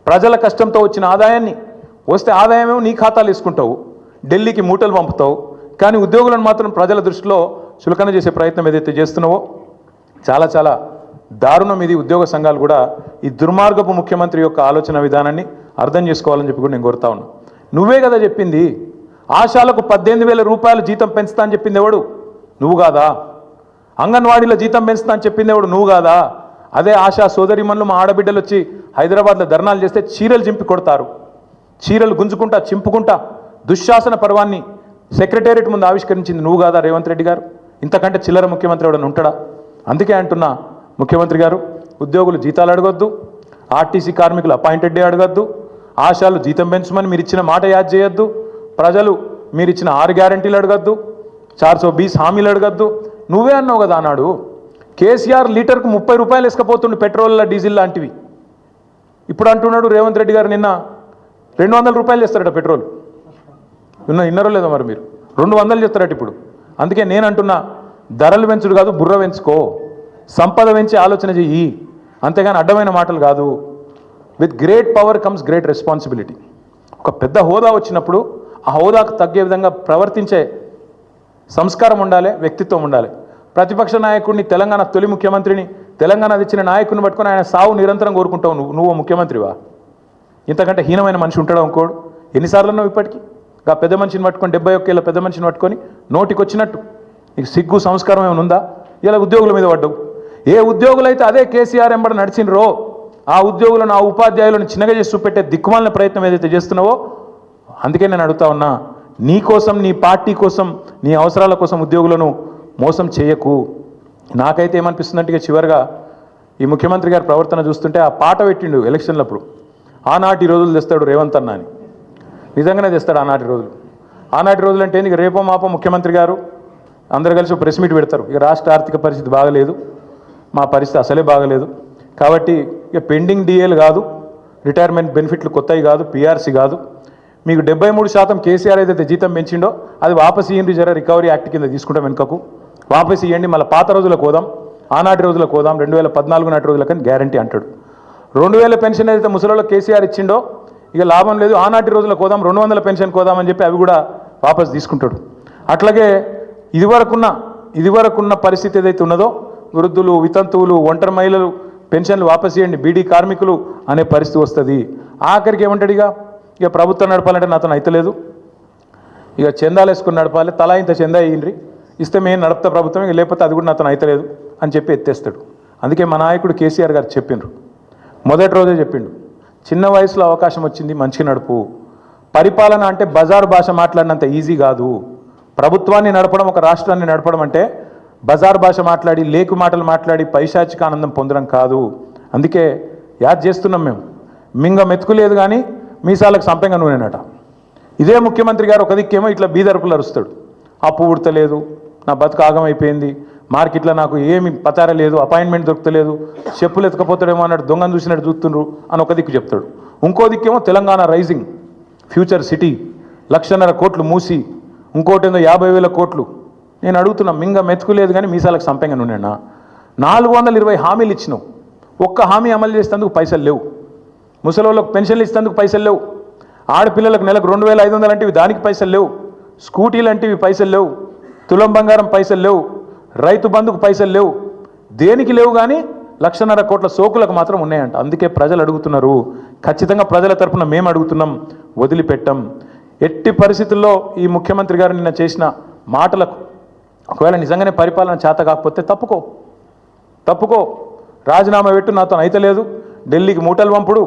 ప్రజల కష్టంతో వచ్చిన ఆదాయాన్ని వస్తే ఆదాయమేమో నీ ఖాతాలు వేసుకుంటావు, ఢిల్లీకి మూటలు పంపుతావు. కానీ ఉద్యోగులను మాత్రం ప్రజల దృష్టిలో చులకన చేసే ప్రయత్నం ఏదైతే చేస్తున్నావో చాలా చాలా దారుణం. ఇది ఉద్యోగ సంఘాలు కూడా ఈ దుర్మార్గపు ముఖ్యమంత్రి యొక్క ఆలోచన విధానాన్ని అర్థం చేసుకోవాలని చెప్పి కూడా నేను కోరుతా ఉన్నా. నువ్వే కదా చెప్పింది. ఆశాలకు 18,000 రూపాయలు జీతం పెంచుతా అని చెప్పింది ఎవడు? నువ్వు కాదా? అంగన్వాడీలో జీతం పెంచుతా అని చెప్పింది ఎవడు? నువ్వు కాదా? అదే ఆశా సోదరిమణులు మా ఆడబిడ్డలు వచ్చి హైదరాబాద్లో ధర్నాలు చేస్తే చీరలు చింపి కొడతారు, చీరలు గుంజుకుంటా చింపుకుంటా దుశ్శాసన పర్వాన్ని సెక్రటేరియట్ ముందు ఆవిష్కరించింది నువ్వు కాదా రేవంత్ రెడ్డి గారు? ఇంతకంటే చిల్లర ముఖ్యమంత్రి ఎవడన్నా ఉంటాడా? అందుకే అంటున్నా, ముఖ్యమంత్రి గారు, ఉద్యోగులు జీతాలు అడగొద్దు, ఆర్టీసీ కార్మికులు అపాయింటెడ్ డే అడగద్దు, ఆశాలు జీతం పెంచమని మీరు ఇచ్చిన మాట యాద్ చేయొద్దు, ప్రజలు మీరు ఇచ్చిన 6 గ్యారంటీలు అడగద్దు, 420 హామీలు అడగద్దు. నువ్వే అన్నావు కదా ఆనాడు, కేసీఆర్ లీటర్కు 30 రూపాయలు వేసుకపోతుండు పెట్రోల్ డీజిల్ లాంటివి. ఇప్పుడు అంటున్నాడు రేవంత్ రెడ్డి గారు నిన్న 200 రూపాయలు చేస్తారట పెట్రోల్. విన్నారో లేదో మరి మీరు? 200 చేస్తారట ఇప్పుడు. అందుకే నేను అంటున్నా, ధరలు పెంచుడు కాదు, బుర్ర పెంచుకో, సంపద పెంచి ఆలోచన చెయ్యి, అంతేగాని అడ్డమైన మాటలు కాదు. With great power comes great responsibility. ఒక పెద్ద హోదా వచ్చినప్పుడు ఆ హోదాకు తగ్గే విధంగా ప్రవర్తించే సంస్కారం ఉండాలి, వ్యక్తిత్వం ఉండాలి. ప్రతిపక్ష నాయకుడిని, తెలంగాణ తొలి ముఖ్యమంత్రిని, తెలంగాణ తెచ్చిన నాయకుడిని పట్టుకొని ఆయన సావు నిరంతరం కోరుకుంటావు. నువ్వు ముఖ్యమంత్రివా? ఇంతకంటే హీనమైన మనిషి ఉంటాడు ఇంకోడు? ఎన్నిసార్లు అన్నావు ఇప్పటికీ? ఆ పెద్ద మనిషిని పట్టుకొని 71 ఏళ్ళ పెద్ద మనిషిని పట్టుకొని నోటికి వచ్చినట్టు నీకు సిగ్గు సంస్కారం ఏమైనా ఉందా? ఇలా ఉద్యోగుల మీద పడ్డావు. ఏ ఉద్యోగులైతే అదే కేసీఆర్ ఎంబడ నడిచినరో ఆ ఉద్యోగులను, ఆ ఉపాధ్యాయులను చిన్నగా చేసి చూపెట్టే దిక్కుమాలిన ప్రయత్నం ఏదైతే చేస్తున్నావో, అందుకే నేను అడుగుతా ఉన్నా, నీ కోసం, నీ పార్టీ కోసం, నీ అవసరాల కోసం ఉద్యోగులను మోసం చేయకు. నాకైతే ఏమనిపిస్తుందంటే చివరిగా ఈ ముఖ్యమంత్రి గారి ప్రవర్తన చూస్తుంటే ఆ పాట పెట్టిండు ఎలక్షన్లప్పుడు, ఆనాటి రోజులు తెస్తాడు రేవంత్ అన్న అని. నిజంగానే తెస్తాడు ఆనాటి రోజులు. ఆనాటి రోజులు అంటే ఇక రేపో మాపో ముఖ్యమంత్రి గారు అందరు కలిసి ప్రెస్ మీట్ పెడతారు. ఇక రాష్ట్ర ఆర్థిక పరిస్థితి బాగలేదు, మా పరిస్థితి అసలే బాగలేదు, కాబట్టి ఇక పెండింగ్ డిఏలు కాదు, రిటైర్మెంట్ బెనిఫిట్లు కొత్తవి కాదు, పిఆర్సీ కాదు, మీకు 73% కేసీఆర్ ఏదైతే జీతం పెంచిండో అది వాపసు ఇయ్యండి, జర రికవరీ యాక్ట్ కింద తీసుకుంటాం వెనుకకు, వాపసు ఇవ్వండి, మళ్ళీ పాత రోజులకు పోదాం, ఆనాటి రోజులకు పోదాం, 2014 నాటి రోజులకని గ్యారంటీ అంటాడు. 2000 పెన్షన్ ఏదైతే ముసలిలో కేసీఆర్ ఇచ్చిండో ఇక లాభం లేదు, ఆనాటి రోజులకు పోదాం, 200 పెన్షన్ కోదామని చెప్పి అవి కూడా వాపసు తీసుకుంటాడు. అట్లాగే ఇదివరకున్న పరిస్థితి ఏదైతే ఉన్నదో, వృద్ధులు, వితంతువులు, ఒంటరి మహిళలు పెన్షన్లు వాపసు ఇవ్వండి, బీడీ కార్మికులు అనే పరిస్థితి వస్తుంది. ఆఖరికి ఏమంటాడు, ఇక ప్రభుత్వం నడపాలంటే నాతో అయితలేదు, ఇక చందాలు వేసుకుని నడపాలి, తలా ఇంత చందా ఇయ్యండి, ఇస్తే మేము నడుపుతా ప్రభుత్వం, ఇక లేకపోతే అది కూడా నాతో అయితలేదు అని చెప్పి ఎత్తేస్తాడు. అందుకే మా నాయకుడు కేసీఆర్ గారు చెప్పిండ్రు, మొదటి రోజే చెప్పిండు, చిన్న వయసులో అవకాశం వచ్చింది, మంచిగా నడుపు. పరిపాలన అంటే బజారు భాష మాట్లాడినంత ఈజీ కాదు. ప్రభుత్వాన్ని నడపడం, ఒక రాష్ట్రాన్ని నడపడం అంటే బజార్ భాష మాట్లాడి, లేకు మాటలు మాట్లాడి పైశాచిక ఆనందం పొందడం కాదు. అందుకే యాద్ చేస్తున్నాం మేము, మింగ మెతుకులేదు కానీ మీసాలకు సంపెంగ నూనెనట. ఇదే ముఖ్యమంత్రి గారు ఒక దిక్కేమో ఇట్లా బీదరుపులు అరుస్తాడు, అప్పు ఉడతలేదు, నా బతుకు ఆగమైపోయింది, మార్కెట్లో నాకు ఏమి పతార లేదు, అపాయింట్మెంట్ దొరకలేదు, చెప్పులు ఎత్తుకపోతాడేమో అన్నట్టు దొంగను చూసినట్టు చూస్తుండ్రు అని ఒక దిక్కు చెప్తాడు. ఇంకో దిక్కేమో తెలంగాణ రైజింగ్, ఫ్యూచర్ సిటీ, 1,50,000 కోట్లు మూసి, ఇంకోటేందో 50,000 కోట్లు. నేను అడుగుతున్నా, మింగ మెతుకులేదు కానీ మీసాలకు సంపెంగ నూనెనా? 420 హామీలు ఇచ్చినావు, ఒక్క హామీ అమలు చేసేందుకు పైసలు లేవు, ముసలోళ్ళకు పెన్షన్లు ఇచ్చేందుకు పైసలు లేవు, ఆడపిల్లలకు నెలకు 2,500 అంటే దానికి పైసలు లేవు, స్కూటీలు అంటే పైసలు లేవు, తులం బంగారం పైసలు లేవు, రైతు బంధుకు పైసలు లేవు, దేనికి లేవు. కానీ 1,50,000 కోట్ల సోకులకు మాత్రం ఉన్నాయంట. అందుకే ప్రజలు అడుగుతున్నారు, ఖచ్చితంగా ప్రజల తరఫున మేము అడుగుతున్నాం, వదిలిపెట్టం. ఎట్టి పరిస్థితుల్లో ఈ ముఖ్యమంత్రి గారు నిన్న చేసిన మాటలకు ఒకవేళ నిజంగానే పరిపాలన చేత కాకపోతే తప్పుకో, రాజీనామా పెట్టు, నాతో అయితలేదు, ఢిల్లీకి మూటలు పంపుడు,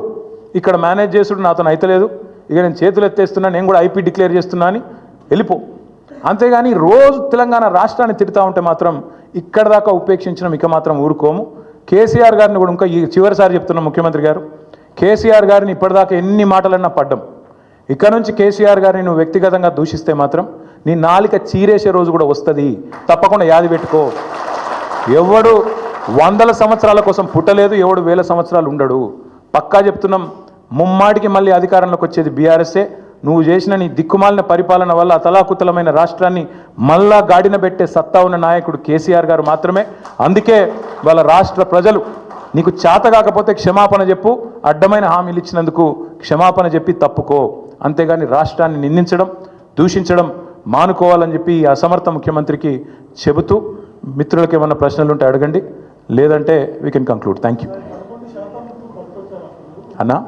ఇక్కడ మేనేజ్ చేసుడు, నాతో అయితలేదు, ఇక నేను చేతులు ఎత్తేస్తున్నా, నేను కూడా ఐపీ డిక్లేర్ చేస్తున్నా అని వెళ్ళిపో. అంతేగాని రోజు తెలంగాణ రాష్ట్రాన్ని తిడతా ఉంటే మాత్రం ఇక్కడ దాకా ఉపేక్షించడం ఇక మాత్రం ఊరుకోము. కేసీఆర్ గారిని కూడా ఇంకా ఈ చివరిసారి చెప్తున్నా, ముఖ్యమంత్రి గారు, కేసీఆర్ గారిని ఇప్పటిదాకా ఎన్ని మాటలన్నా పడ్డం, ఇక్కడ నుంచి కేసీఆర్ గారిని నువ్వు వ్యక్తిగతంగా దూషిస్తే మాత్రం నీ నాలిక చీరేసే రోజు కూడా వస్తుంది, తప్పకుండా యాది పెట్టుకో. ఎవడు వందల సంవత్సరాల కోసం పుట్టలేదు, ఎవడు వేల సంవత్సరాలు ఉండడు. పక్కా చెప్తున్నాం, ముమ్మాటికి మళ్ళీ అధికారంలోకి వచ్చేది బీఆర్ఎస్ఏ. నువ్వు చేసిన నీ దిక్కుమాలిన పరిపాలన వల్ల అతలాకుతలమైన రాష్ట్రాన్ని మళ్ళా గాడిన పెట్టే సత్తా ఉన్న నాయకుడు కేసీఆర్ గారు మాత్రమే. అందుకే వాళ్ళ రాష్ట్ర ప్రజలు నీకు చేత కాకపోతే క్షమాపణ చెప్పు, అడ్డమైన హామీలు ఇచ్చినందుకు క్షమాపణ చెప్పి తప్పుకో, అంతేగాని రాష్ట్రాన్ని నిందించడం దూషించడం మానుకోవాలని చెప్పి ఈ అసమర్థ ముఖ్యమంత్రికి చెబుతూ, మిత్రులకు ఏమన్నా ప్రశ్నలు ఉంటే అడగండి, లేదంటే we can conclude. Thank you అన్నా.